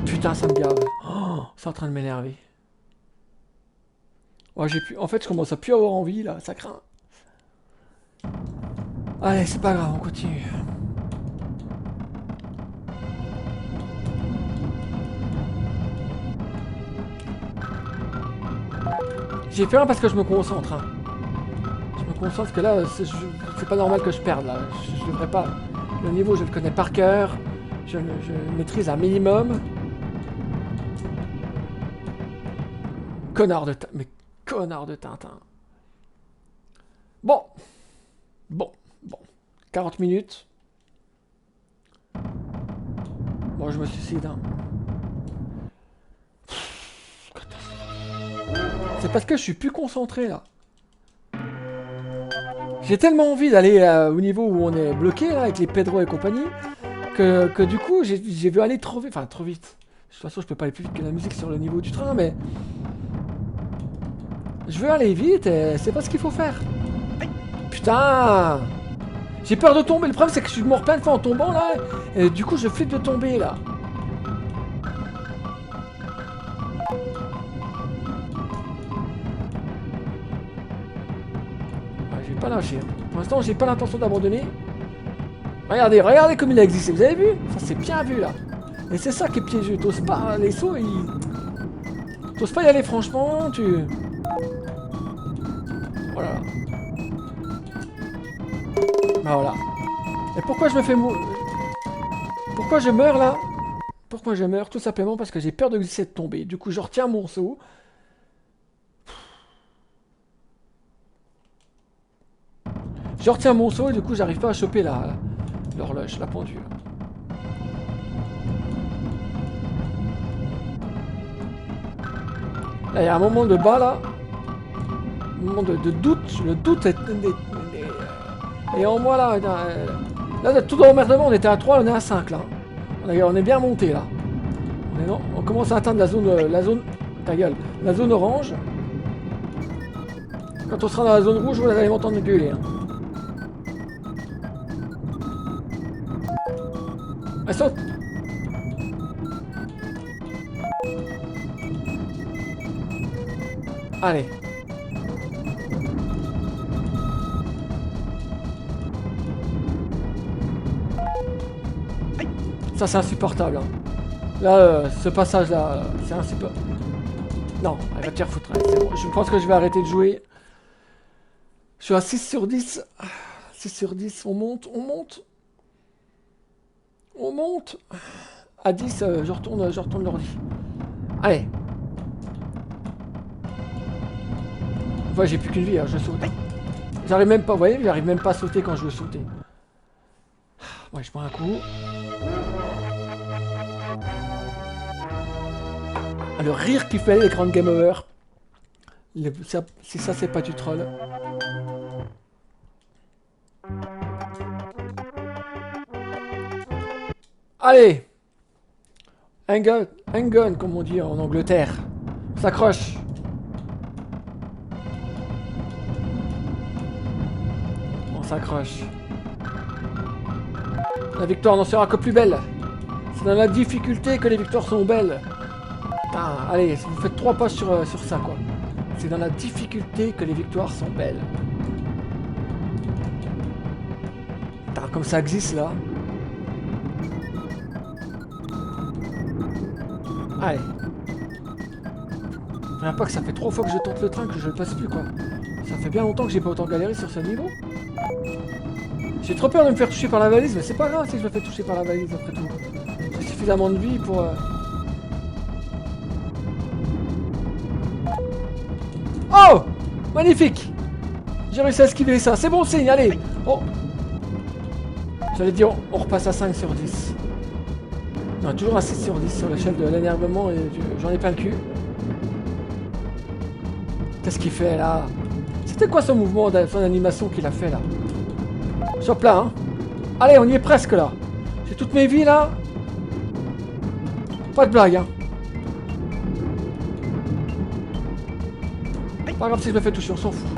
Putain, ça me gave. Oh, c'est en train de m'énerver. Ouais, en fait, je commence à plus avoir envie là, ça craint. Allez, c'est pas grave, on continue. J'ai fait un parce que je me concentre. Hein. Je me concentre parce que là, c'est pas normal que je perde là. Je devrais pas. Le niveau, je le connais par cœur. Je maîtrise un minimum. Connard de mais connard de Tintin. Bon. 40 minutes. Bon, je me suicide. Hein. C'est parce que je suis plus concentré là. J'ai tellement envie d'aller au niveau où on est bloqué là avec les Pedro et compagnie que du coup j'ai vu aller trop vite. Enfin trop vite. De toute façon je peux pas aller plus vite que la musique sur le niveau du train mais... Je veux aller vite et c'est pas ce qu'il faut faire. Putain. J'ai peur de tomber. Le problème c'est que je suis mort plein de fois en tombant là. Et du coup je flippe de tomber là. Je vais pas lâcher. Pour l'instant j'ai pas l'intention d'abandonner. Regardez comme il a existé. Vous avez vu? Ça c'est bien vu là. Et c'est ça qui est piégeux. T'oses pas les sauts, T'oses pas y aller franchement, tu... Voilà. Bah voilà. Et pourquoi je me fais mourir? Pourquoi je meurs là? Pourquoi je meurs? Tout simplement parce que j'ai peur de glisser et de tomber. Du coup, je retiens mon saut. Je retiens mon saut et du coup, j'arrive pas à choper l'horloge, la pendule. Là, il y a un moment de bas là. Un moment de doute. Le doute est en moi là. Là, tout dans l'emmerdement, on était à 3, on est à 5 là. On est bien monté là. On commence à atteindre la zone. Ta gueule. La zone orange. Quand on sera dans la zone rouge, vous allez m'entendre gueuler. Hein. Elle saute. Allez. Ça c'est insupportable. Hein. Là, ce passage là, c'est insupportable. Non, elle va te faire foutre. C'est bon. Je pense que je vais arrêter de jouer. Je suis à 6 sur 10. 6 sur 10, on monte, on monte. On monte. À 10, je retourne l'ordi. Allez. Ouais, j'ai plus qu'une vie, hein, je saute. J'arrive même pas, vous voyez, j'arrive même pas à sauter quand je veux sauter. Ouais, je prends un coup. Ah, le rire qui fait l'écran de Game Over. Si ça, c'est pas du troll. Allez! Un gun, comme on dit en Angleterre. On s'accroche. On s'accroche. La victoire n'en sera que plus belle. C'est dans la difficulté que les victoires sont belles. Putain, allez, vous faites 3 pas sur ça, quoi. C'est dans la difficulté que les victoires sont belles. Putain, comme ça existe, là. Allez. Regarde pas que ça fait 3 fois que je tente le train que je le passe plus, quoi. Ça fait bien longtemps que j'ai pas autant galéré sur ce niveau. J'ai trop peur de me faire toucher par la valise, mais c'est pas grave si je me fais toucher par la valise après tout. J'ai suffisamment de vie pour... Oh! Magnifique! J'ai réussi à esquiver ça, c'est bon signe, allez! Oh! J'allais dire, on repasse à 5 sur 10. Non, toujours à 6 sur 10 sur l'échelle de l'énervement et j'en ai plein le cul. Qu'est-ce qu'il fait là? C'était quoi son mouvement, son animation qu'il a fait là? Sur plat, hein? Allez, on y est presque là. J'ai toutes mes vies là. Pas de blague, hein? Pas grave si je me fais toucher, on s'en fout.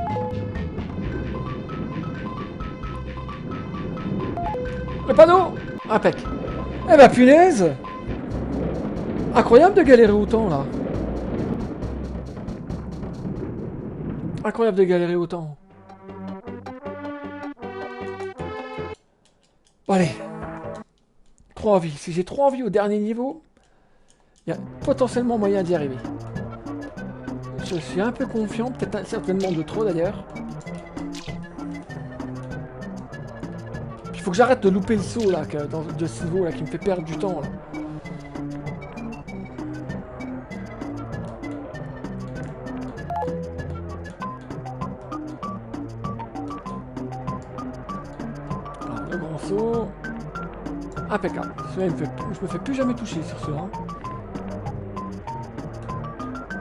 Le panneau! Impec. Eh ben punaise! Incroyable de galérer autant là. Incroyable de galérer autant. Bon, allez. 3 vies. Si j'ai 3 vies au dernier niveau, il y a potentiellement moyen d'y arriver. Je suis un peu confiant, peut-être certainement de trop d'ailleurs. Il faut que j'arrête de louper le saut là, de ce niveau là, qui me fait perdre du temps là. Alors, le grand saut. Impeccable. Je me fais plus jamais toucher sur ce là.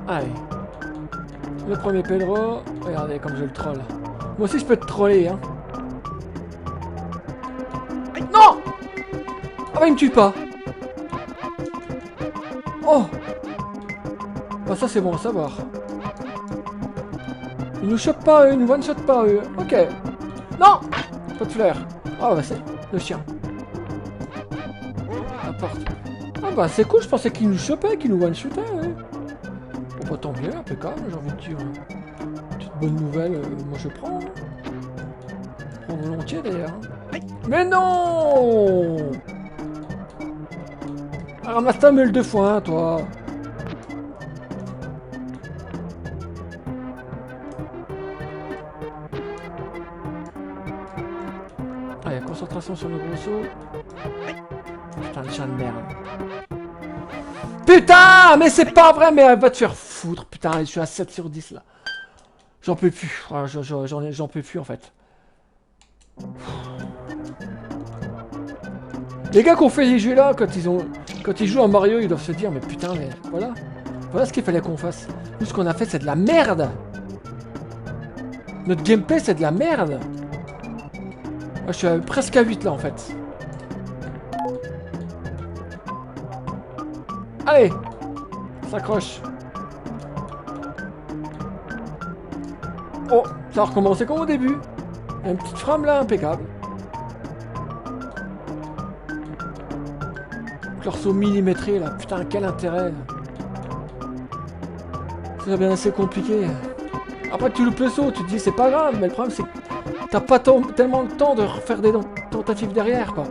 Allez. Le premier Pedro. Regardez comme je le troll. Moi aussi je peux te troller, hein. Non! Ah bah il me tue pas. Oh! Bah ça c'est bon à savoir. Ils nous chopent pas eux, ils nous one-shot pas eux. Ok. Non! Pas de fleurs. Ah bah c'est le chien. La porte. Ah bah c'est cool, je pensais qu'ils nous chopaient, qu'ils nous one-shotaient. Ouais. Bon bah tant mieux, impeccable, j'ai envie de dire. Petite bonne nouvelle, moi je prends. Je prends volontiers d'ailleurs. Mais non! Ramasse ta meule de foin, toi. Allez, concentration sur le gros saut. Putain, le chien de merde. Putain, mais c'est pas vrai, mais elle va te faire foutre. Putain, allez, je suis à 7 sur 10 là. J'en peux plus. Ah, j'en peux plus en fait. Les gars qui ont fait les jeux là, quand ils jouent à Mario, ils doivent se dire, mais putain, mais voilà. Voilà ce qu'il fallait qu'on fasse. Nous, ce qu'on a fait, c'est de la merde. Notre gameplay, c'est de la merde. Moi, je suis presque à 8 là en fait. Allez, on s'accroche. Oh, ça a recommencé comme au début. Il y a une petite frame là, impeccable. Leur saut millimétré là, putain, quel intérêt. C'est bien assez compliqué. Après tu loupes le saut, tu te dis c'est pas grave, mais le problème c'est que t'as pas tellement le temps de refaire des tentatives derrière quoi.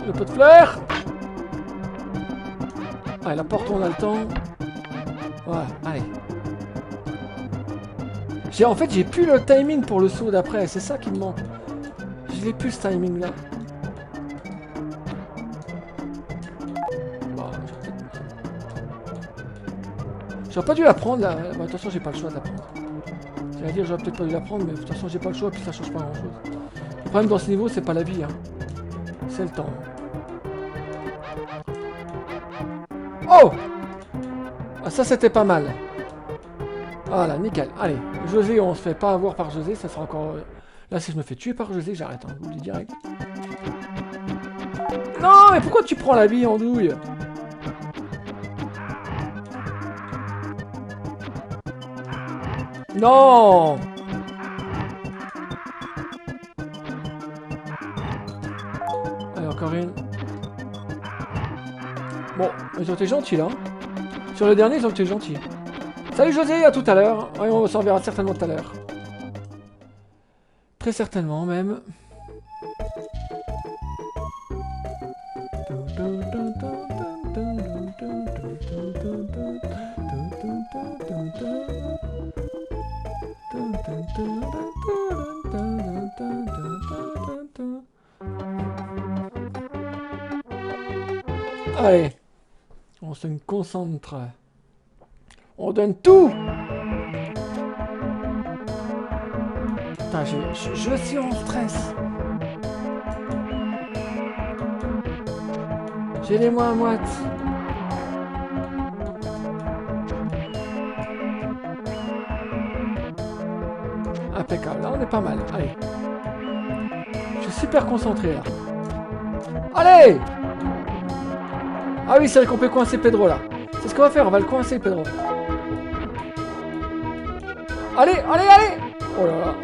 Le pot de fleurs. Allez, la porte on a le temps. Voilà, allez. En fait j'ai plus le timing pour le saut d'après, c'est ça qui me manque. Je l'ai plus ce timing là. J'aurais pas dû la prendre là. Bon, attention, j'ai pas le choix de la prendre. J'allais dire, j'aurais peut-être pas dû la prendre, mais de toute façon, j'ai pas le choix, puis ça change pas grand chose. Le problème dans ce niveau, c'est pas la vie, hein. C'est le temps. Oh! Ah, ça, c'était pas mal. Voilà, nickel. Allez, José, on se fait pas avoir par José, ça sera encore. Là, si je me fais tuer par José, j'arrête, hein. Je vous le dis direct. Non, mais pourquoi tu prends la vie en douille? Non! Allez, encore une. Bon, ils ont été gentils là. Sur le dernier, ils ont été gentils. Salut José, à tout à l'heure. Ouais, on s'en verra certainement tout à l'heure. Très certainement même. Allez, on se concentre. On donne tout. Putain, je suis en stress. J'ai les mains à moite. Impeccable, là on est pas mal. Allez. Je suis super concentré là. Allez! Ah oui, c'est vrai qu'on peut coincer Pedro là. C'est ce qu'on va faire, on va le coincer Pedro. Allez, allez, allez! Oh là là.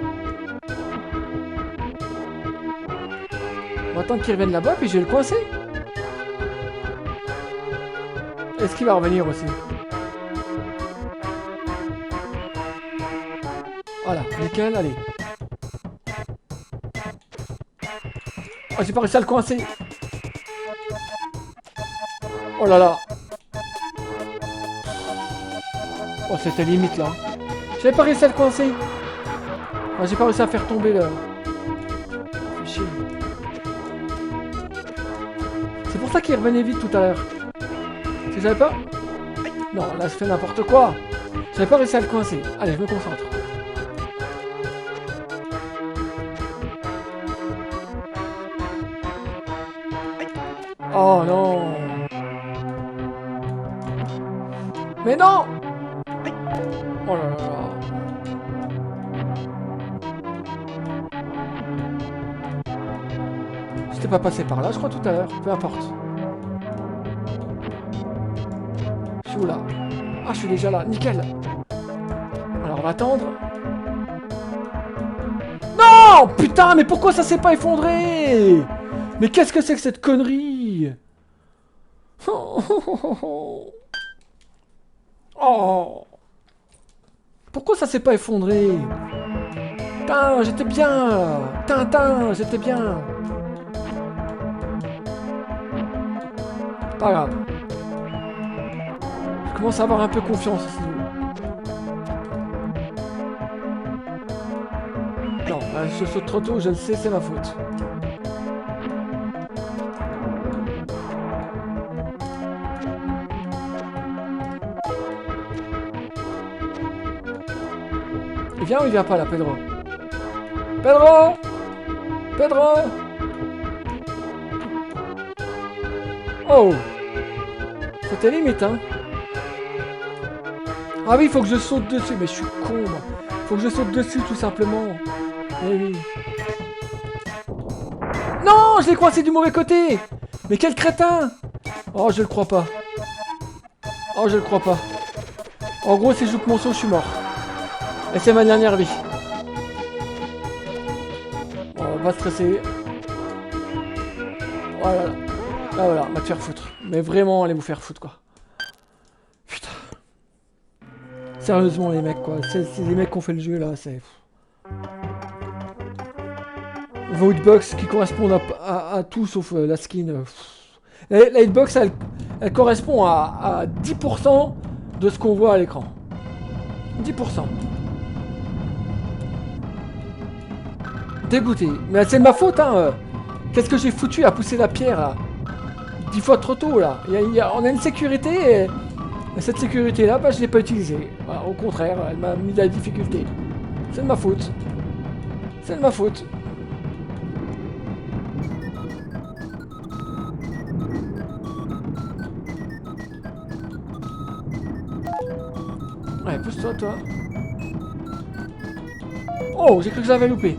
On va attendre qu'il revienne là-bas, puis je vais le coincer. Est-ce qu'il va revenir aussi? Voilà, nickel, allez. Oh, j'ai pas réussi à le coincer. Oh là là. Oh, c'était limite là. J'avais pas réussi à le coincer. Oh, j'ai pas réussi à faire tomber le... Fait chier. C'est pour ça qu'il revenait vite tout à l'heure. Tu savais pas? Non, là je fais n'importe quoi. J'avais pas réussi à le coincer. Allez, je me concentre. Oh non. Mais non. Oh là là là. J'étais pas passé par là, je crois, tout à l'heure. Peu importe. Je suis où là? Ah, je suis déjà là. Nickel. Alors, on va attendre. Non! Putain, mais pourquoi ça s'est pas effondré? Mais qu'est-ce que c'est que cette connerie? Oh! Pourquoi ça s'est pas effondré? Putain, j'étais bien là. Tintin, j'étais bien. Pas grave. Je commence à avoir un peu confiance. Non. Ah, je saute trop tôt, je le sais, c'est ma faute. Il vient ou il vient pas là, Pedro? Pedro! Pedro! Oh! C'était limite, hein? Ah oui, il faut que je saute dessus, mais je suis con, moi. Faut que je saute dessus, tout simplement. Eh oui. Non, je l'ai coincé du mauvais côté! Mais quel crétin! Oh, je le crois pas. Oh, je le crois pas. En gros, si je loupe mon saut, je suis mort. Et c'est ma dernière vie. Bon, on va stresser. Voilà. Ah voilà, on va te faire foutre. Mais vraiment, allez vous faire foutre, quoi. Putain. Sérieusement, les mecs, quoi. C'est les mecs qui ont fait le jeu, là, c'est... Vos hitbox qui correspondent à tout sauf la skin. La hitbox, elle correspond à 10% de ce qu'on voit à l'écran. 10%. Dégoûté. Mais c'est de ma faute, hein. Qu'est-ce que j'ai foutu à pousser la pierre, là 10 fois trop tôt, là. On a une sécurité, et cette sécurité-là, bah, je l'ai pas utilisée. Voilà, au contraire, elle m'a mis de la difficulté. C'est de ma faute. C'est de ma faute. Ouais, pousse-toi, toi. Oh, j'ai cru que je l'avais loupé.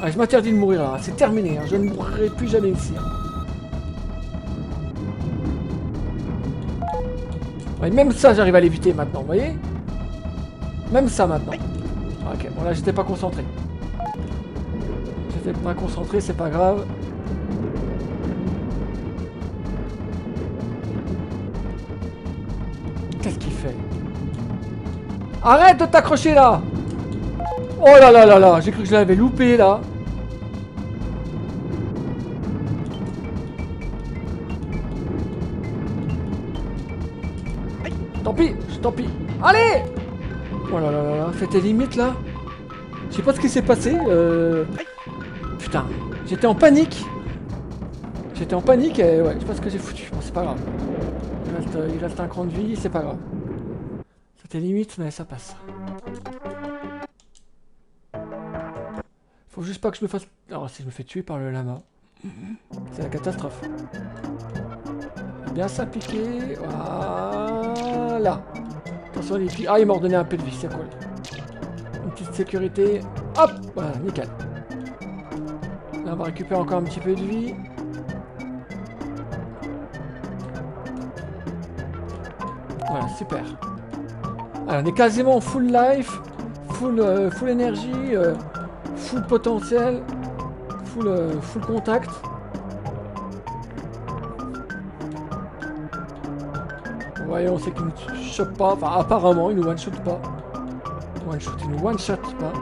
Ah, je m'interdis de mourir là, c'est terminé, hein. Je ne mourrai plus jamais ici. Hein. Ouais, même ça, j'arrive à l'éviter maintenant, vous voyez? Même ça maintenant. Ok, bon là, j'étais pas concentré. J'étais pas concentré, c'est pas grave. Qu'est-ce qu'il fait? Arrête de t'accrocher là! Oh là là là là, j'ai cru que je l'avais loupé là. Tant pis. Allez! Oh là là là là, c'était limite là. Je sais pas ce qui s'est passé. Putain, j'étais en panique. J'étais en panique et ouais, je sais pas ce que j'ai foutu. Bon, c'est pas grave. Il reste un cran de vie, c'est pas grave. C'était limite, mais ça passe. Faut juste pas que je me fasse... Alors, si je me fais tuer par le lama, c'est la catastrophe. Bien s'appliquer. Voilà. Attention, les filles. Ah, il m'a ordonné un peu de vie, c'est cool. Une petite sécurité. Hop! Voilà, nickel. Là, on va récupérer encore un petit peu de vie. Voilà, super. Alors, on est quasiment full life, full énergie, full potentiel, full contact. Voyons, c'est qu'il ne chope pas. Enfin, apparemment, il ne one-shot pas. Il ne one-shot pas.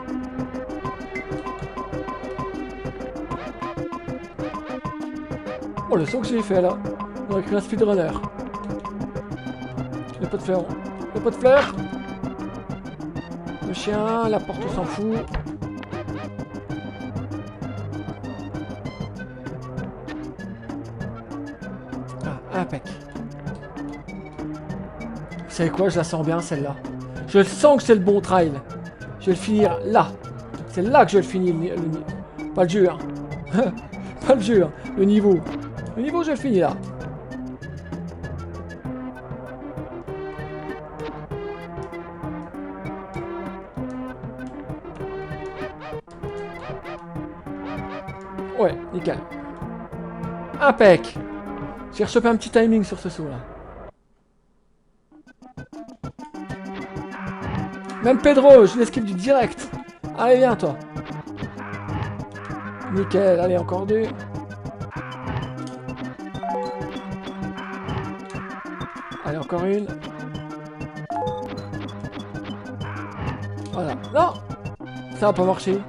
Oh, le son que j'ai fait là. On aurait créé un speedrunner. Il n'y a pas de fleurs. Il n'y a pas de fleurs. Le chien, la porte, on s'en fout. Ah, impec. Vous savez quoi, je la sens bien celle-là. Je sens que c'est le bon trail. Je vais le finir là. C'est là que je vais le finir. Pas le jeu, hein. Pas le jeu, hein. Le niveau. Le niveau, je le finis là. Ouais, nickel. Impec. J'ai rechopé un petit timing sur ce saut là. Même Pedro, je l'esquive du direct. Allez, viens toi. Nickel, allez, encore deux. Allez, encore une. Voilà. Non! Ça n'a pas marché.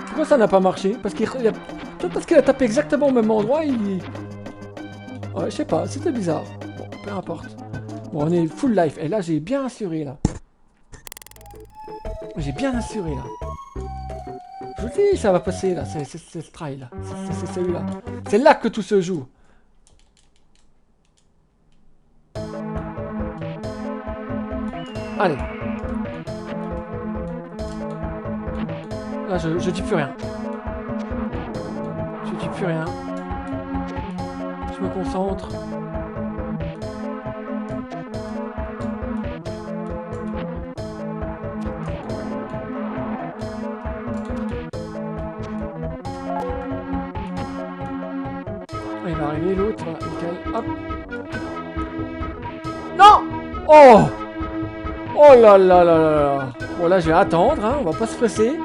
Pourquoi ça n'a pas marché? Parce qu'il a... Peut-être parce qu'il a tapé exactement au même endroit, il... Ouais, je sais pas, c'était bizarre. Bon, peu importe. Bon, on est full life. Et là, j'ai bien assuré, là. J'ai bien assuré là. Je vous dis, ça va passer là, c'est ce trail là. C'est celui-là. C'est là que tout se joue. Allez. Là, je dis plus rien. Je dis plus rien. Je me concentre. Il va arriver l'autre, nickel. Hop. Non! Oh! Oh là là là là là. Bon là je vais attendre, hein, on va pas se presser.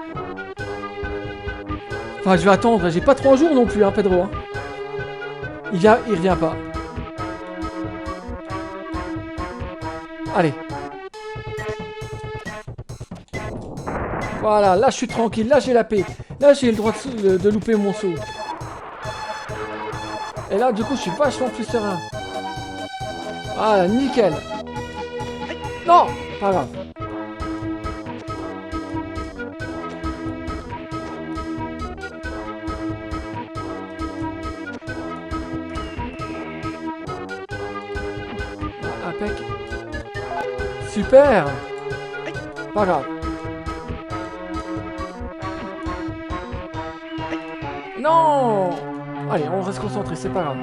Enfin je vais attendre, j'ai pas 3 jours non plus, hein, Pedro. Hein. Il revient pas. Allez. Voilà, là je suis tranquille, là j'ai la paix. Là j'ai le droit de louper mon saut. Et là du coup je suis vachement plus serein. Ah nickel. Non, pas grave. Impec. Super. Pas grave. Non. Allez, on reste concentré, c'est pas grave.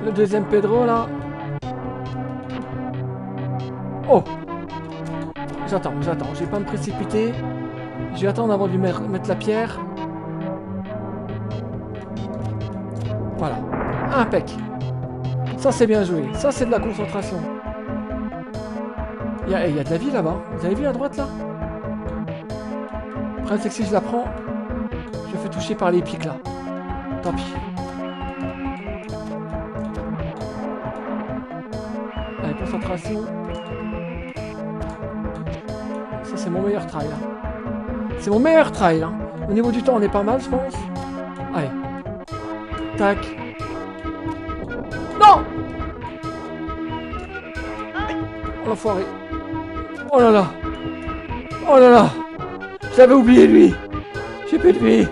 Le deuxième Pedro là. Oh. J'attends, je vais pas me précipiter. Je vais attendre avant de lui mettre la pierre. Voilà. Impec. Ça c'est bien joué. Ça c'est de la concentration. Il y a de la vie là-bas. Vous avez vu à droite là? Le problème c'est que si je la prends, je me fais toucher par les pics là. Tant pis. Allez, concentration. Ça c'est mon meilleur try là. C'est mon meilleur try là. Au niveau du temps on est pas mal je pense. Allez. Tac. Non! Oh l'enfoiré. Oh là là. Oh là là. J'avais oublié lui. J'ai plus de vie.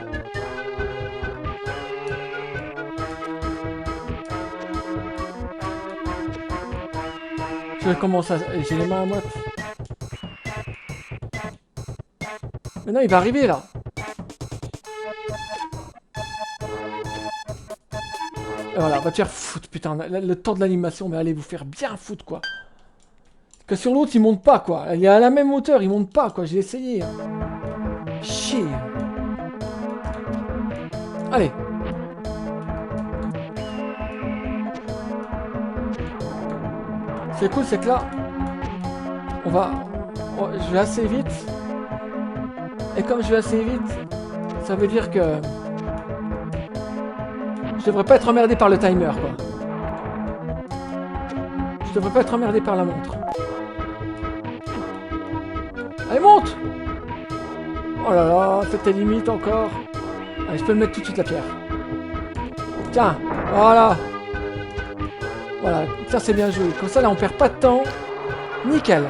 Je commence à... J'ai les mains à moite. Mais non, il va arriver là. Et voilà, va te faire foutre, putain. Le temps de l'animation, mais allez vous faire bien foutre, quoi. Que sur l'autre, il monte pas, quoi. Il est à la même hauteur, il monte pas, quoi. J'ai essayé. Hein. Chier. Allez. C'est cool, c'est que là, je vais assez vite. Et comme je vais assez vite, ça veut dire que je devrais pas être emmerdé par le timer, quoi. Je devrais pas être emmerdé par la montre. Allez, monte! Oh là là, c'était limite encore. Allez, je peux le mettre tout de suite la pierre. Tiens, voilà. Voilà, ça c'est bien joué. Comme ça, là, on perd pas de temps. Nickel.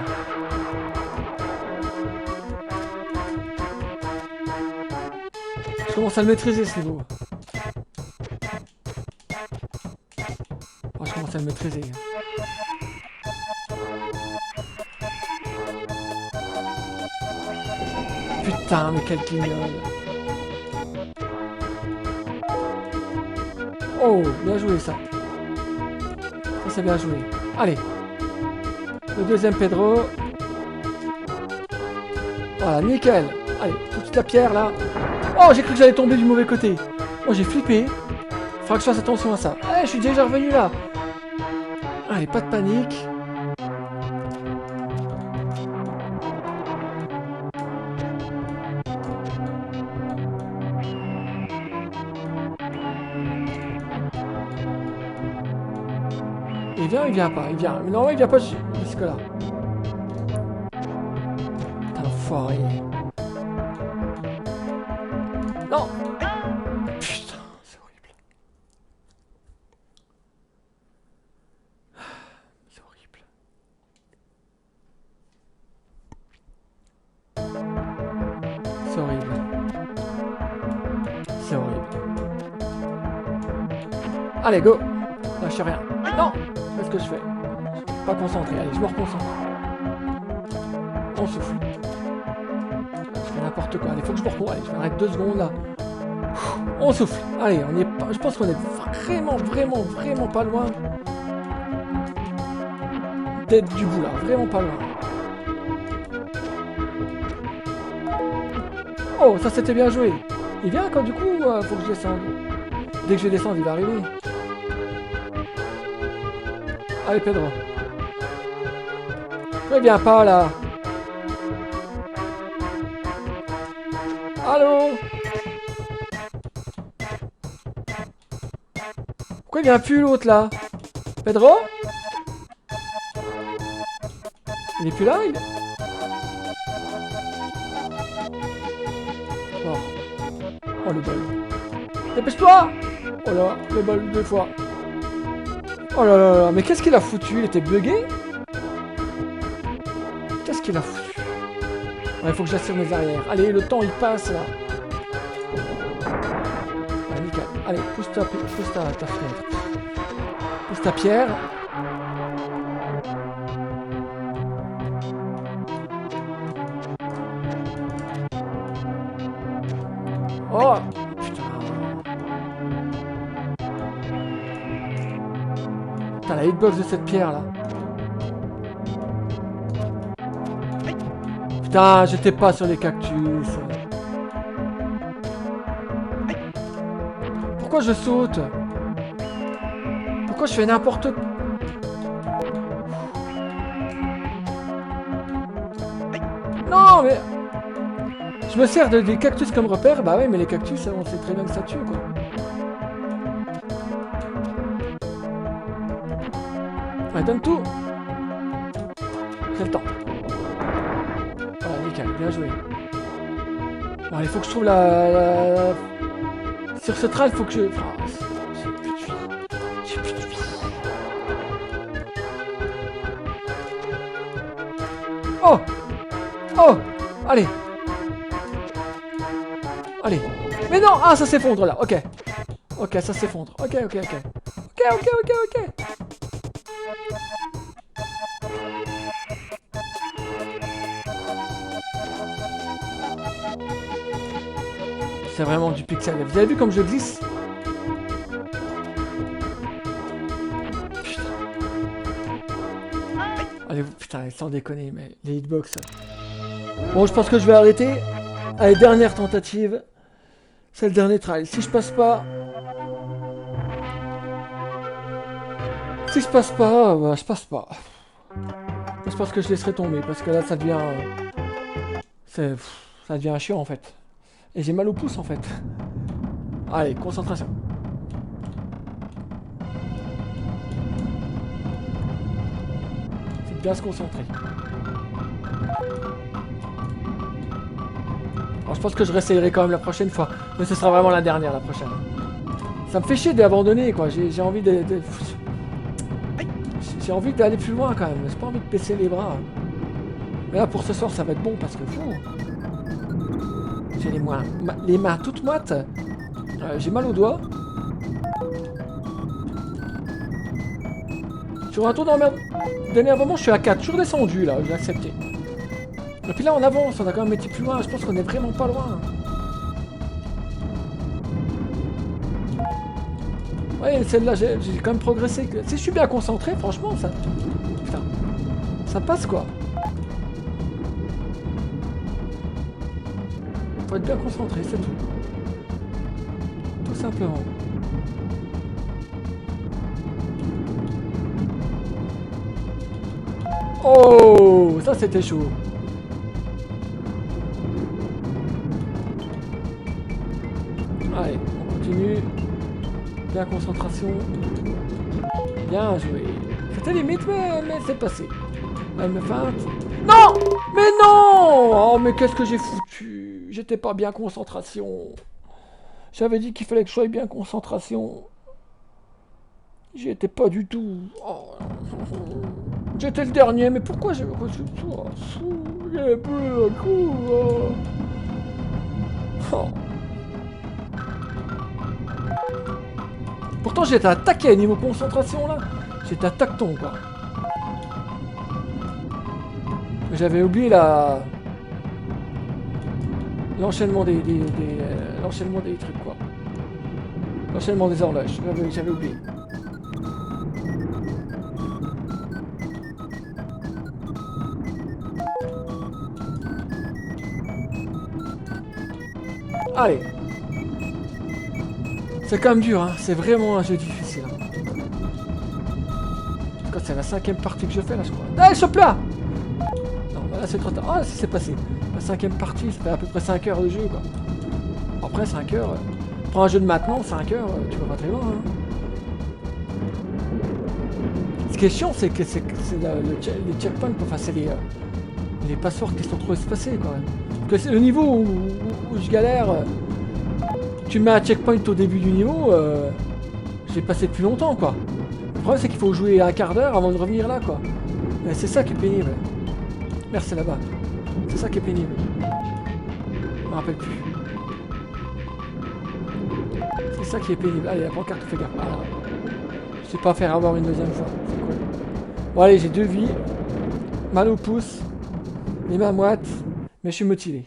Je commence à le maîtriser, ce niveau. Oh, je commence à le maîtriser. Putain, mais quel guignol. Oh, bien joué ça. Ça c'est bien joué. Allez. Le deuxième Pedro. Voilà, nickel. Allez, tout de suite la pierre là. Oh, j'ai cru que j'allais tomber du mauvais côté. Oh, j'ai flippé. Faudra que je fasse attention à ça. Eh, je suis déjà revenu là. Allez, pas de panique. Il vient pas, il vient. Mais non, il vient pas jusque là. Putain, enfoiré. Non. Putain, c'est horrible. C'est horrible. Allez, go. Lâche rien. Non. Qu'est-ce que je fais? Pas concentré. Allez, je me reconcentre. On souffle. Je fais n'importe quoi. Allez, faut que je me recours. Allez, je vais arrêter 2 secondes là. On souffle. Allez, on est pas... je pense qu'on est vraiment pas loin d'être du bout là. Vraiment pas loin. Oh, ça c'était bien joué. Il vient quand du coup, faut que je descende. Dès que je descends, il va arriver. Allez, Pedro. Mais viens pas là. Allô? Pourquoi il vient plus l'autre là? Pedro? Il est plus là, il... Oh, oh le bol. Dépêche-toi! Oh là, le bol 2 fois. Oh là là là, mais qu'est-ce qu'il a foutu? Il était bugué? Qu'est-ce qu'il a foutu? Il faut que j'assure mes arrières. Allez, le temps il passe là. Allez, nickel. Allez, pousse ta fenêtre. Pousse ta pierre. Oh putain. Putain, la hitbox de cette pierre là. Putain, j'étais pas sur les cactus. Pourquoi je saute? Pourquoi je fais n'importe quoi? Non mais... Je me sers des cactus comme repère. Bah ouais, mais les cactus, on sait très bien que ça tue quoi. Ouais, donne tout. C'est le temps. Voilà, nickel, bien joué. Bon, il faut que je trouve la... Sur ce train, il faut que je... J'ai plus de vie. Oh! Oh! Allez! Allez! Mais non! Ah, ça s'effondre là, ok. Ok, ça s'effondre. Ok. Ok. C'est vraiment du pixel. Vous avez vu comme je glisse? Putain. Allez, putain, sans déconner, mais les hitbox. Bon, je pense que je vais arrêter. Allez, dernière tentative. C'est le dernier trial. Si je passe pas... Si je passe pas, bah, je passe pas. Je pense que je laisserai tomber, parce que là, ça devient... ça devient chiant, en fait. Et j'ai mal au pouce en fait. Allez, concentration. C'est de bien se concentrer. Alors je pense que je réessayerai quand même la prochaine fois. Mais ce sera vraiment la dernière la prochaine. Ça me fait chier d'abandonner quoi. J'ai envie de... J'ai envie d'aller plus loin quand même. J'ai pas envie de baisser les bras. Mais là pour ce soir ça va être bon parce que... J'ai les mains toutes moites. J'ai mal aux doigts. Sur un tour d'énervement, je suis à 4. Je suis redescendu là, j'ai accepté. Et puis là, on avance, on a quand même été plus loin. Je pense qu'on est vraiment pas loin. Ouais, celle-là, j'ai quand même progressé. Si je suis bien concentré, franchement, ça... Putain. Ça passe quoi. Faut être bien concentré, c'est tout. Tout simplement. Oh, ça c'était chaud. Allez, on continue. Bien concentration. Bien joué. C'était limite, mais c'est passé. Elle me feinte. Non! Mais non! Oh, mais qu'est-ce que j'ai foutu? J'étais pas bien concentration. J'avais dit qu'il fallait que je sois bien concentration. J'y étais pas du tout. Oh. J'étais le dernier, mais pourquoi j'ai reçu tout? J'ai plus le coup. Oh. Pourtant j'étais attaqué niveau concentration là. J'étais à tacton quoi. J'avais oublié l'enchaînement l'enchaînement des trucs quoi. L'enchaînement des horloges. J'avais oublié. Allez. C'est quand même dur, hein. C'est vraiment un jeu difficile. Hein. C'est la 5e partie que je fais là, je crois. Ah, chope là. Non, bah là c'est trop tard. Ah, ça s'est passé. La 5e partie, ça fait à peu près 5 heures de jeu, quoi. Après 5 heures, pour un jeu de maintenant, 5 heures, tu vas pas très loin. Hein. Ce qui est chiant, c'est que les checkpoints, enfin, c'est les passeports qui sont trop espacés, quand même. Parce que c'est le niveau où je galère. Tu mets un checkpoint au début du niveau, j'ai passé depuis longtemps, quoi. Le problème, c'est qu'il faut jouer un quart d'heure avant de revenir là, quoi. C'est ça qui est pénible. Merci là-bas. C'est ça qui est pénible. Je me rappelle plus. C'est ça qui est pénible. Allez, la pancarte, fais gaffe. Ah, je sais pas faire avoir une deuxième fois. C'est cool. Bon, allez, j'ai 2 vies. Mal au pouce. Les mains moites. Mais je suis motivé.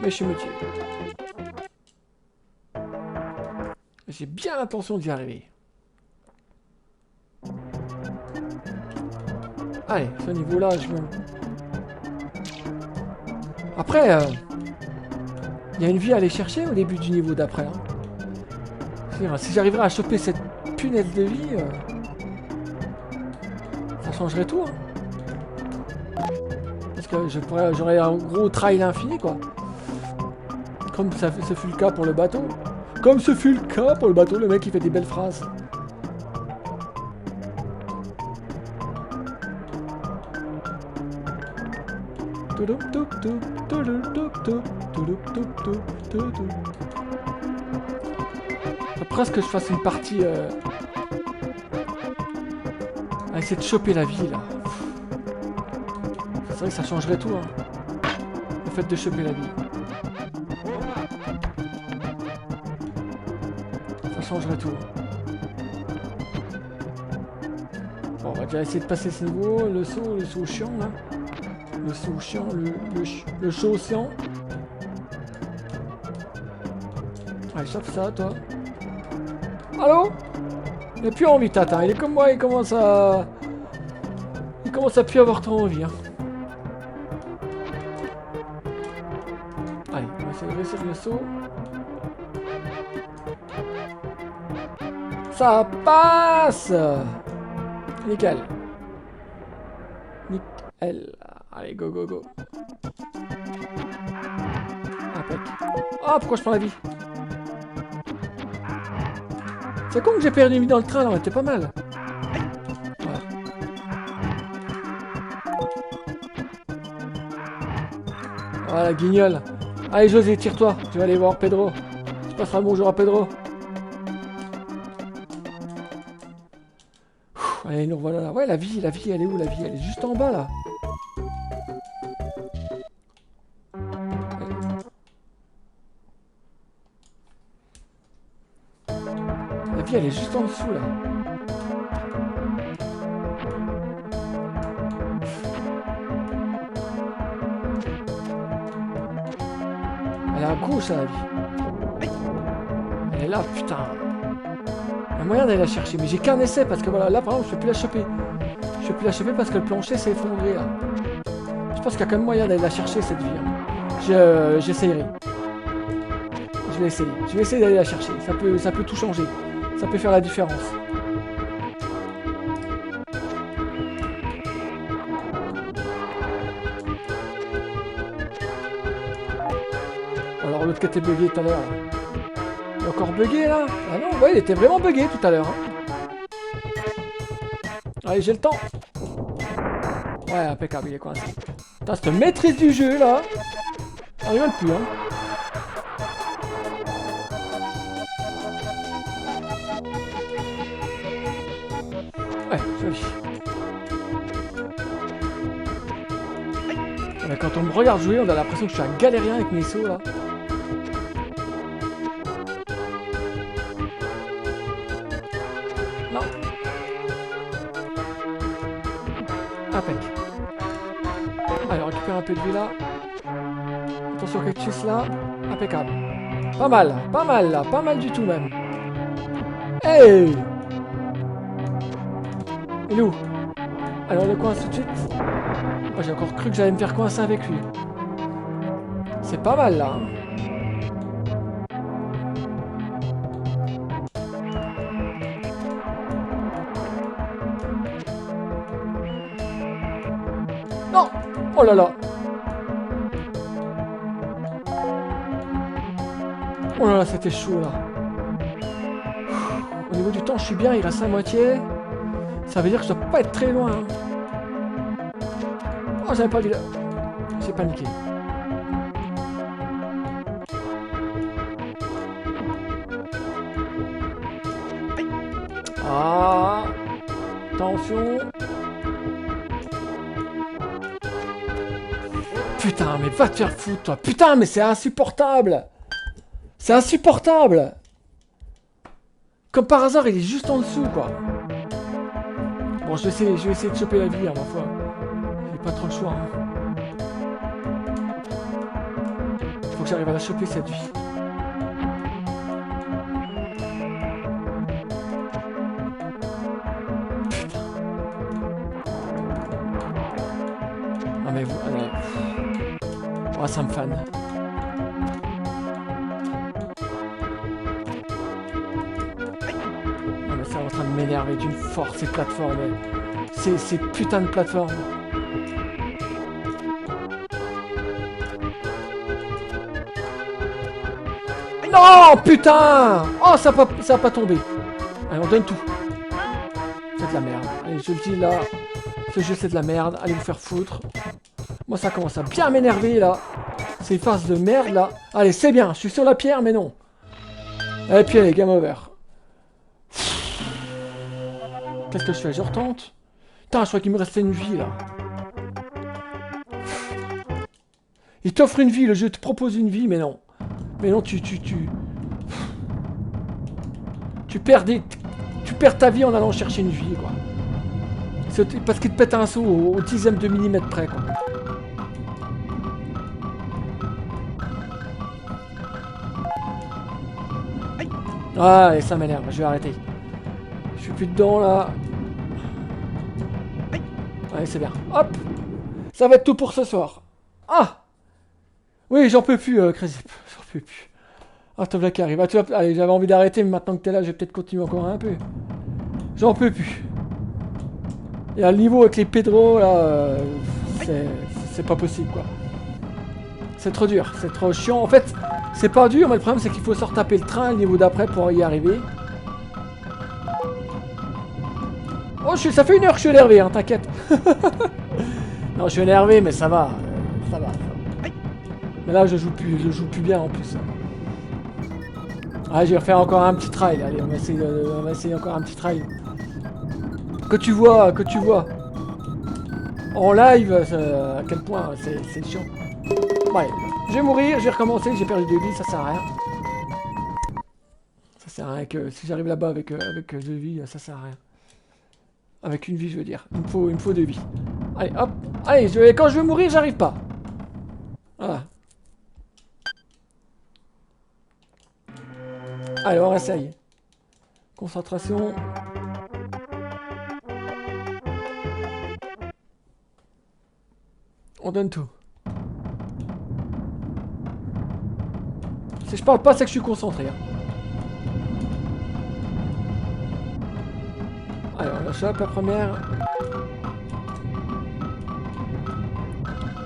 Mais je suis motivé. J'ai bien l'intention d'y arriver. Allez, ce niveau-là, je me... Après, il y a une vie à aller chercher au début du niveau d'après. Hein. Si j'arriverais à choper cette punaise de vie, ça changerait tout. Hein. Parce que j'aurais un gros trail infini, quoi. Comme ce fut le cas pour le bateau. Comme ce fut le cas pour le bateau, le mec il fait des belles phrases. Après, que je fasse une partie à essayer de choper la vie là. C'est vrai que ça changerait tout, hein. Le fait de choper la vie. Ça changerait tout. Bon, on va déjà essayer de passer ce niveau, le saut chiant là. Le saut chiant, le saut chiant. Allez, chope ça, toi. Allô? Il n'a plus envie, Tata. Il est comme moi, il commence à plus avoir trop envie. Hein. Allez, on va essayer de réussir le saut. Ça passe! Nickel. Nickel. Allez, go, go, go. Impec. Ah, pourquoi je prends la vie? C'est con que j'ai perdu une vie dans le train, là, on était pas mal. Voilà. Voilà, guignol. Allez, José, tire-toi. Tu vas aller voir Pedro. Tu passeras le bonjour à Pedro. Allez, nous revoilà là. Ouais, la vie, elle est où, la vie? Elle est juste en bas, là. La vie, elle est juste en dessous, là. Elle est à gauche, là, la vie. Elle est là, putain. Il y a moyen d'aller la chercher, mais j'ai qu'un essai, parce que voilà, là, par exemple, je peux plus la choper. Je peux plus la choper parce que le plancher s'est effondré, là. Je pense qu'il y a quand même moyen d'aller la chercher, cette vie. Hein. J'essayerai. Je vais essayer. Je vais essayer d'aller la chercher. Ça peut tout changer. Ça peut faire la différence. Alors l'autre qui était bugué tout à l'heure. Il est encore bugué là? Ah non, ouais, il était vraiment bugué tout à l'heure. Hein. Allez, j'ai le temps. Ouais, impeccable, il est coincé. Putain, cette maîtrise du jeu là. Ça rigole plus, hein. Ouais, joli. Mais quand on me regarde jouer, on a l'impression que je suis un galérien avec mes sauts là. Impec. Allez, on récupère un peu de vie là. Attention au cactus là. Impeccable. Pas mal là. Pas mal du tout même. Hey! Il est où? Alors on le coince tout de suite. Oh, j'ai encore cru que j'allais me faire coincer avec lui. C'est pas mal là. Hein. Non! Oh là là! Oh là là, c'était chaud là. Au niveau du temps, je suis bien, il reste la moitié. Ça veut dire que je dois pas être très loin. Hein. Oh, j'avais pas vu là. J'ai paniqué. Ah! Attention! Putain, mais va te faire foutre, toi! Putain, mais c'est insupportable! C'est insupportable! Comme par hasard, il est juste en dessous, quoi. Bon, je vais essayer de choper la vie, hein, ma foi. J'ai pas trop le choix. Hein. Faut que j'arrive à la choper, cette vie. Putain. Ah, mais vous... allez. Oh, ça me fan. C'est en train de m'énerver d'une force, ces plateformes. Ces putains de plateformes. Non, putain! Oh, ça a pas tombé. Allez, on donne tout. C'est de la merde. Allez, je le dis là. Ce jeu, c'est de la merde. Allez vous faire foutre. Moi, ça commence à bien m'énerver, là. Ces phases de merde, là. Allez, c'est bien. Je suis sur la pierre, mais non. Et puis, allez, game over. Qu'est-ce que je fais? Je retente. Putain, je crois qu'il me restait une vie, là. Il t'offre une vie, le jeu te propose une vie, mais non. Mais non, tu perds ta vie en allant chercher une vie, quoi. C'est parce qu'il te pète un saut au dixième de millimètre près, quoi. Ah, et ça m'énerve, je vais arrêter. Je suis plus dedans, là. Allez, c'est bien. Hop! Ça va être tout pour ce soir. Ah! Oui, j'en peux plus, Crazy. J'en peux plus. Ah, Tovla qui arrive. Ah, tu vois, allez, j'avais envie d'arrêter, mais maintenant que t'es là, je vais peut-être continuer encore un peu. J'en peux plus. Et à le niveau avec les Pedro, là, c'est pas possible, quoi. C'est trop dur, c'est trop chiant. En fait, c'est pas dur, mais le problème, c'est qu'il faut se retaper le train, le niveau d'après, pour y arriver. Oh, ça fait une heure que je suis énervé, hein, t'inquiète. Non, je suis énervé, mais ça va. Ça va. Mais là, je joue plus bien, en plus. Ah, je vais refaire encore un petit trail. Allez, on va essayer encore un petit trail. Que tu vois. En live, à quel point c'est chiant. Ouais, je vais mourir, je vais recommencer, j'ai perdu 2 vies, ça sert à rien. Ça sert à rien que si j'arrive là-bas avec 2 vies, ça sert à rien. Avec une vie, je veux dire. Il me faut 2 vies. Allez, hop. Allez, quand je veux mourir, j'arrive pas. Voilà. Allez, on essaye. Concentration. On donne tout. Si je parle pas, c'est que je suis concentré. Hein. Allez, on la chope, la première.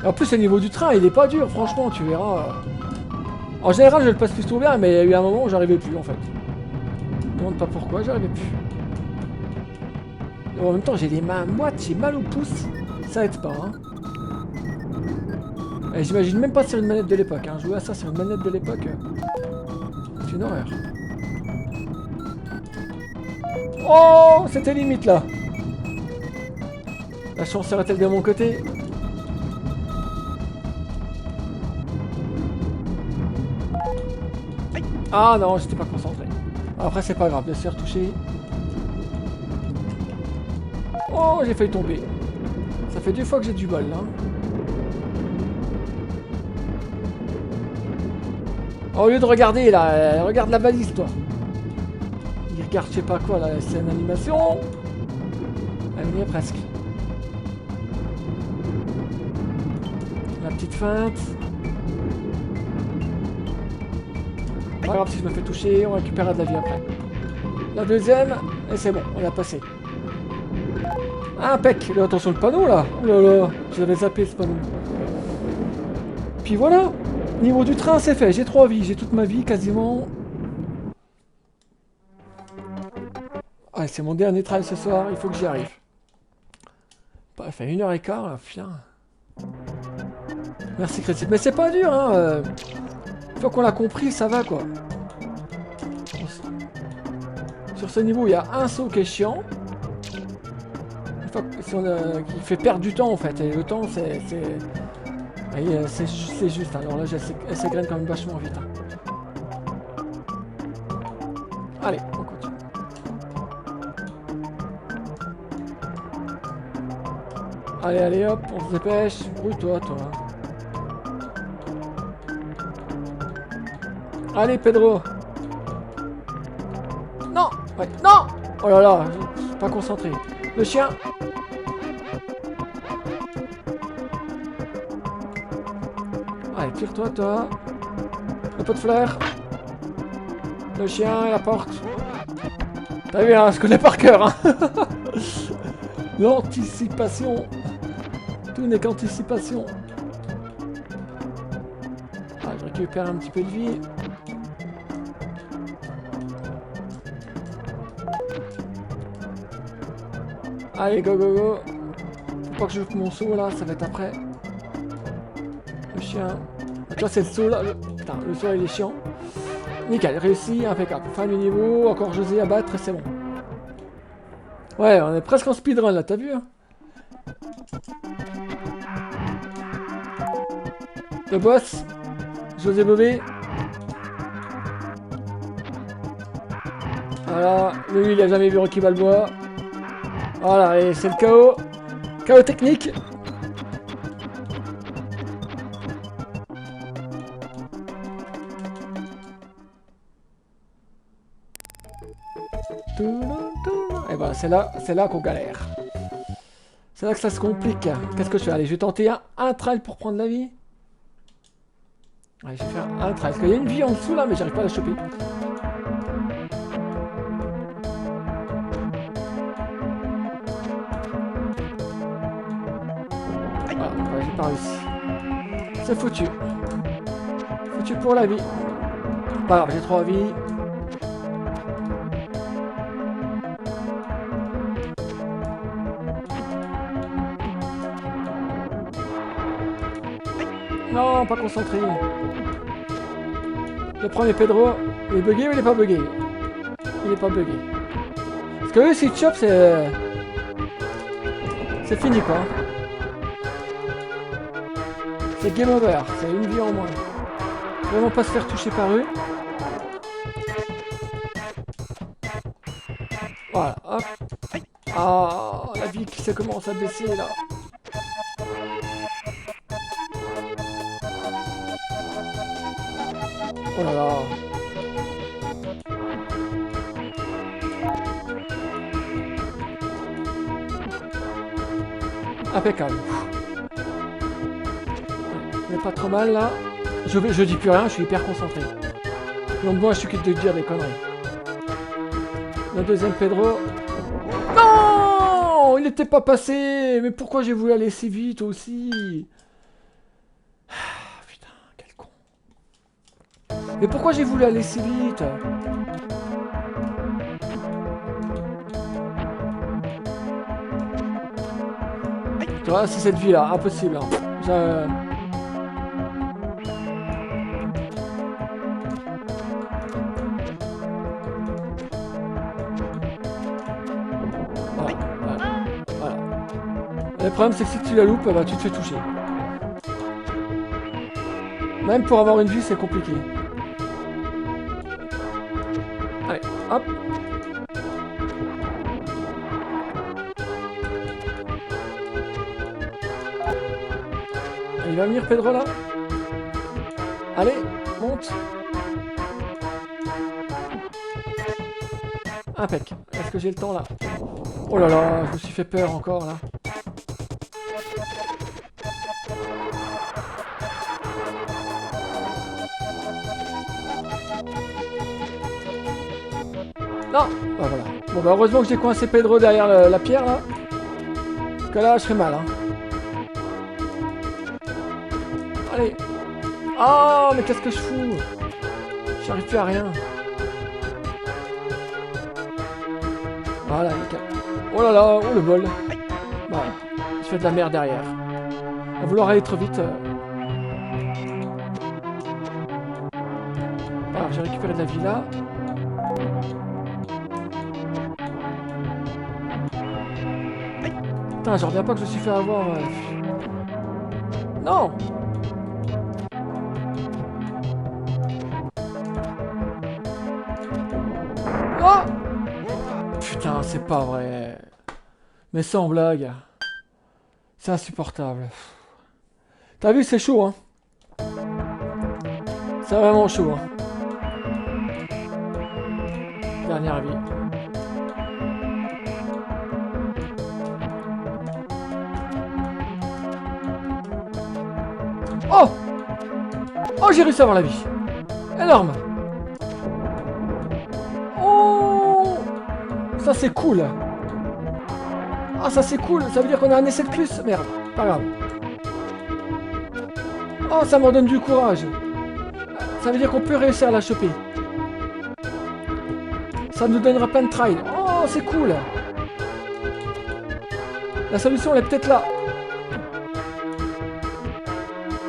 Et en plus, le niveau du train, il est pas dur, franchement, tu verras. En général, je le passe plutôt bien, mais il y a eu un moment où j'arrivais plus, en fait. Je me demande pas pourquoi, j'arrivais plus. Et en même temps, j'ai les mains moites, j'ai mal au pouce. Ça aide pas, hein. Et j'imagine même pas sur une manette de l'époque, hein. Jouer à ça sur une manette de l'époque, c'est une horreur. Oh, c'était limite, là. La chance serait-elle de mon côté? Ah non, j'étais pas concentré. Après, c'est pas grave, de se faire toucher. Oh, j'ai failli tomber. Ça fait 2 fois que j'ai du bol, là. Au lieu de regarder, là, regarde la balise, toi. Il regarde je sais pas quoi, là, c'est une animation. Elle y est presque. La petite feinte. Pas grave si je me fais toucher, on récupérera de la vie après. La deuxième, et c'est bon, on l'a passé. Impec. Attention le panneau là. Oh là là, j'avais zappé ce panneau. Puis voilà. Niveau du train, c'est fait. J'ai 3 vies, j'ai toute ma vie quasiment. Ah, c'est mon dernier train ce soir, il faut que j'y arrive. Bah, il fait 1h15 là, putain. Merci Christine. Mais c'est pas dur, hein. Une fois qu'on l'a compris, ça va quoi. Sur ce niveau, il y a un saut qui est chiant. Qui fait perdre du temps en fait. Et le temps, c'est juste. Alors là, elle s'égrène quand même vachement vite. Hein. Allez, on continue. Allez, allez, hop, on se dépêche. Brouille-toi, toi. Allez, Pedro. Non, ouais, non. Oh là là, je suis pas concentré. Le chien. Allez, tire-toi, toi. Le pot de fleurs. Le chien et la porte. T'as vu, hein, je connais par cœur, hein. L'anticipation. Tout n'est qu'anticipation. Ah, je récupère un petit peu de vie. Allez, go, go, go. Faut pas que je joue mon saut, là, ça va être après. Le chien. Tu vois, c'est le saut, là. Putain, le saut, il est chiant. Nickel, réussi, impeccable. Fin du niveau, encore José à battre et c'est bon. Ouais, on est presque en speedrun, là, t'as vu, hein. Le boss, José Bové. Voilà, lui il a jamais vu Rocky Balboa. Voilà, et c'est le chaos. Chaos technique. Et voilà, c'est là qu'on galère. C'est là que ça se complique. Qu'est-ce que je fais? Allez, je vais tenter un trail pour prendre la vie. Allez, je vais faire un trail. Parce qu'il y a une vie en dessous là, mais j'arrive pas à la choper. Voilà, ouais, j'ai pas réussi. C'est foutu. Foutu pour la vie. Pas grave, j'ai 3 vies. Non, pas concentré. Le premier Pedro, il est bugué ou il est pas bugué? Il est pas bugué. Parce que eux, s'ils chopent, c'est fini quoi. C'est game over, c'est une vie en moins. Vraiment pas se faire toucher par eux. Voilà, hop. Ah, la vie qui ça commence à baisser là. Oh là là. Impeccable. On est pas trop mal là. Je dis plus rien, je suis hyper concentré. Donc moi je suis quitte de dire des conneries. Le deuxième Pedro. Non, il n'était pas passé. Mais pourquoi j'ai voulu aller si vite aussi? Putain, quel con. Mais pourquoi j'ai voulu aller si vite? Tu vois, c'est cette vie là, impossible. Hein. Voilà. Le problème c'est que si tu la loupes, bah, tu te fais toucher. Même pour avoir une vue, c'est compliqué. Allez, hop. va venir Pedro là? Allez, monte. Impec. Est-ce que j'ai le temps là? Oh là là, je me suis fait peur encore là. Non. Ah, voilà. Bon bah heureusement que j'ai coincé Pedro derrière la pierre là. Parce que là je serais mal hein. Allez. Oh mais qu'est-ce que je fous? J'arrive plus à rien. Voilà, nickel. Oh là là, oh le bol. Bah, je fais de la merde derrière. À vouloir aller trop vite. Alors, j'ai récupéré de la vie là. Putain, je reviens pas que je me suis fait avoir. Non! Oh! Putain, c'est pas vrai. Mais sans blague. C'est insupportable. T'as vu, c'est chaud, hein? C'est vraiment chaud, hein? Dernière vie. Oh! Oh, j'ai réussi à avoir la vie. Énorme. Oh! Ça, c'est cool. Ah, ça, c'est cool. Ça veut dire qu'on a un essai de plus. Merde, pas grave. Oh, ça m'en donne du courage. Ça veut dire qu'on peut réussir à la choper. Ça nous donnera plein de trails. Oh, c'est cool. La solution, elle est peut-être là.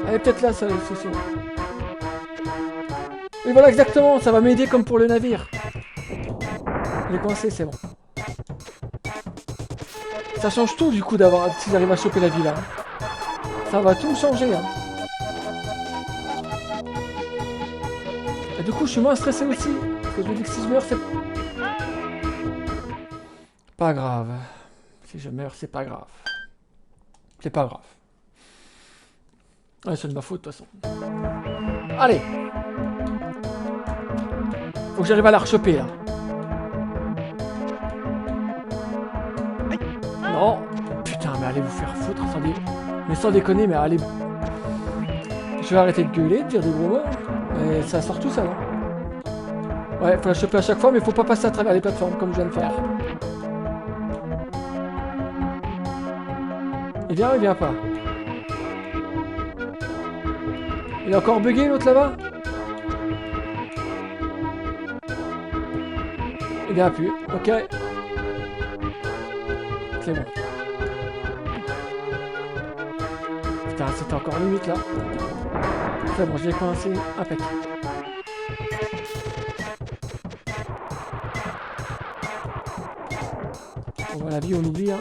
Elle est peut-être là, la solution. Et voilà, exactement. Ça va m'aider comme pour le navire. Il est coincé, c'est bon. Ça change tout, du coup, d'avoir... si j'arrive à choper la vie, là. Ça va tout changer, hein. Et du coup, je suis moins stressé aussi. Parce que je me dis que si je meurs, c'est... pas grave. Si je meurs, c'est pas grave. C'est pas grave. Ouais, c'est de ma faute, de toute façon. Allez. Faut que j'arrive à la rechoper, là. Non. Putain, mais allez vous faire foutre sans dé... Mais sans déconner, mais allez... Je vais arrêter de gueuler, de dire des gros mots. Mais ça sort tout seul, hein. Ouais, faut la choper à chaque fois, mais faut pas passer à travers les plateformes, comme je viens de faire. Il vient ou il vient pas? Il est encore bugué, l'autre là-bas? Il vient plus, ok. C'est bon. Putain, c'était encore limite là. C'est bon, je l'ai coincé. Impec. On voit la vie, on oublie, hein.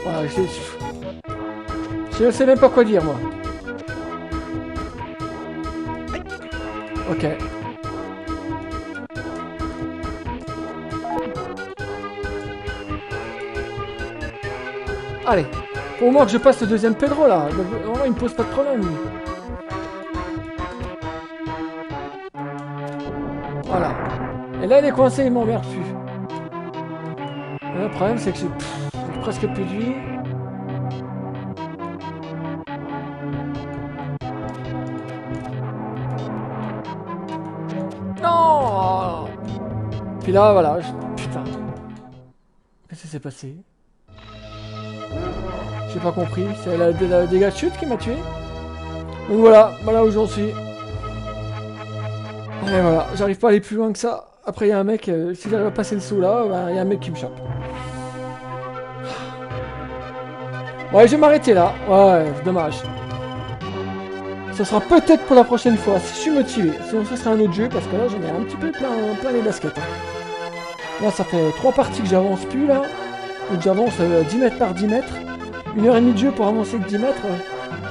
Voilà, je sais même pas quoi dire, moi. Ok. Allez. Au moins que je passe le deuxième Pedro, là. Vraiment, il me pose pas de problème, lui. Voilà. Et là, il est coincé, il m'emmerde plus. Le problème, c'est que j'ai presque plus de vie. Non! Puis là, voilà. Putain. Qu'est-ce qui s'est passé? J'ai pas compris. C'est la dégâts de chute qui m'a tué. Donc voilà. Voilà où j'en suis. Et voilà. J'arrive pas à aller plus loin que ça. Après, il y a un mec. Si j'arrive à passer le saut là, il y a un mec qui me chope. Ouais, je vais m'arrêter là. Ouais, dommage. Ce sera peut-être pour la prochaine fois, si je suis motivé. Sinon, ce sera un autre jeu, parce que là, j'en ai un petit peu plein les baskets. Hein. Là, ça fait 3 parties que j'avance plus, là. Donc, j'avance 10 mètres par 10 mètres. 1h30 de jeu pour avancer de 10 mètres.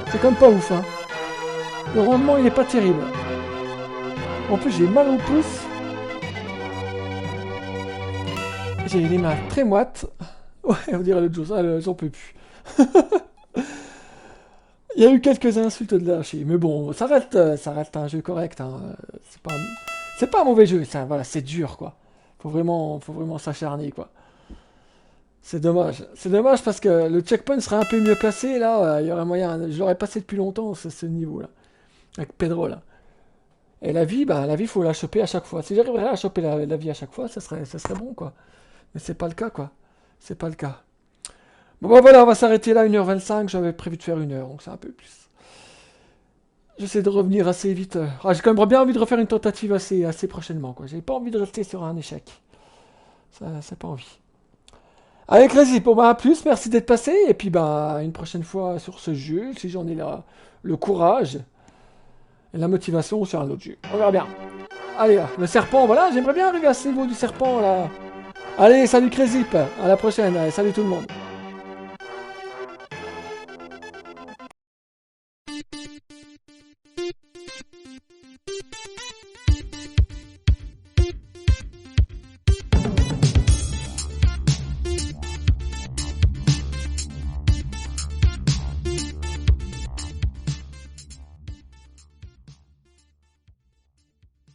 C'est quand même pas ouf, hein. Le rendement, il est pas terrible. En plus, j'ai mal au pouce. J'ai les mains très moites. Ouais, on dirait le Joe, ah, j'en peux plus. Il y a eu quelques insultes de lâcher, mais bon, ça reste un jeu correct. Hein. C'est pas un mauvais jeu, ça, voilà, c'est dur, quoi. Faut vraiment s'acharner, quoi. C'est dommage. C'est dommage parce que le checkpoint serait un peu mieux placé, là, il y aurait moyen. Je l'aurais passé depuis longtemps, ce niveau-là. Avec Pedro, là. Et la vie, faut la choper à chaque fois. Si j'arriverais à choper la vie à chaque fois, ça serait bon, quoi. Mais c'est pas le cas, quoi. C'est pas le cas. Bon, bah voilà, on va s'arrêter là, 1h25. J'avais prévu de faire 1 heure, donc c'est un peu plus. J'essaie de revenir assez vite. Ah, j'ai quand même bien envie de refaire une tentative assez prochainement, quoi. J'ai pas envie de rester sur un échec. Ça, c'est pas envie. Allez, Crazy, bon bah à plus, merci d'être passé. Et puis bah, une prochaine fois sur ce jeu, si j'en ai là, le courage et la motivation sur un autre jeu. On verra bien. Allez, le serpent, voilà, j'aimerais bien arriver à ce niveau du serpent, là. Allez, salut Crazy, à la prochaine. Allez, salut tout le monde.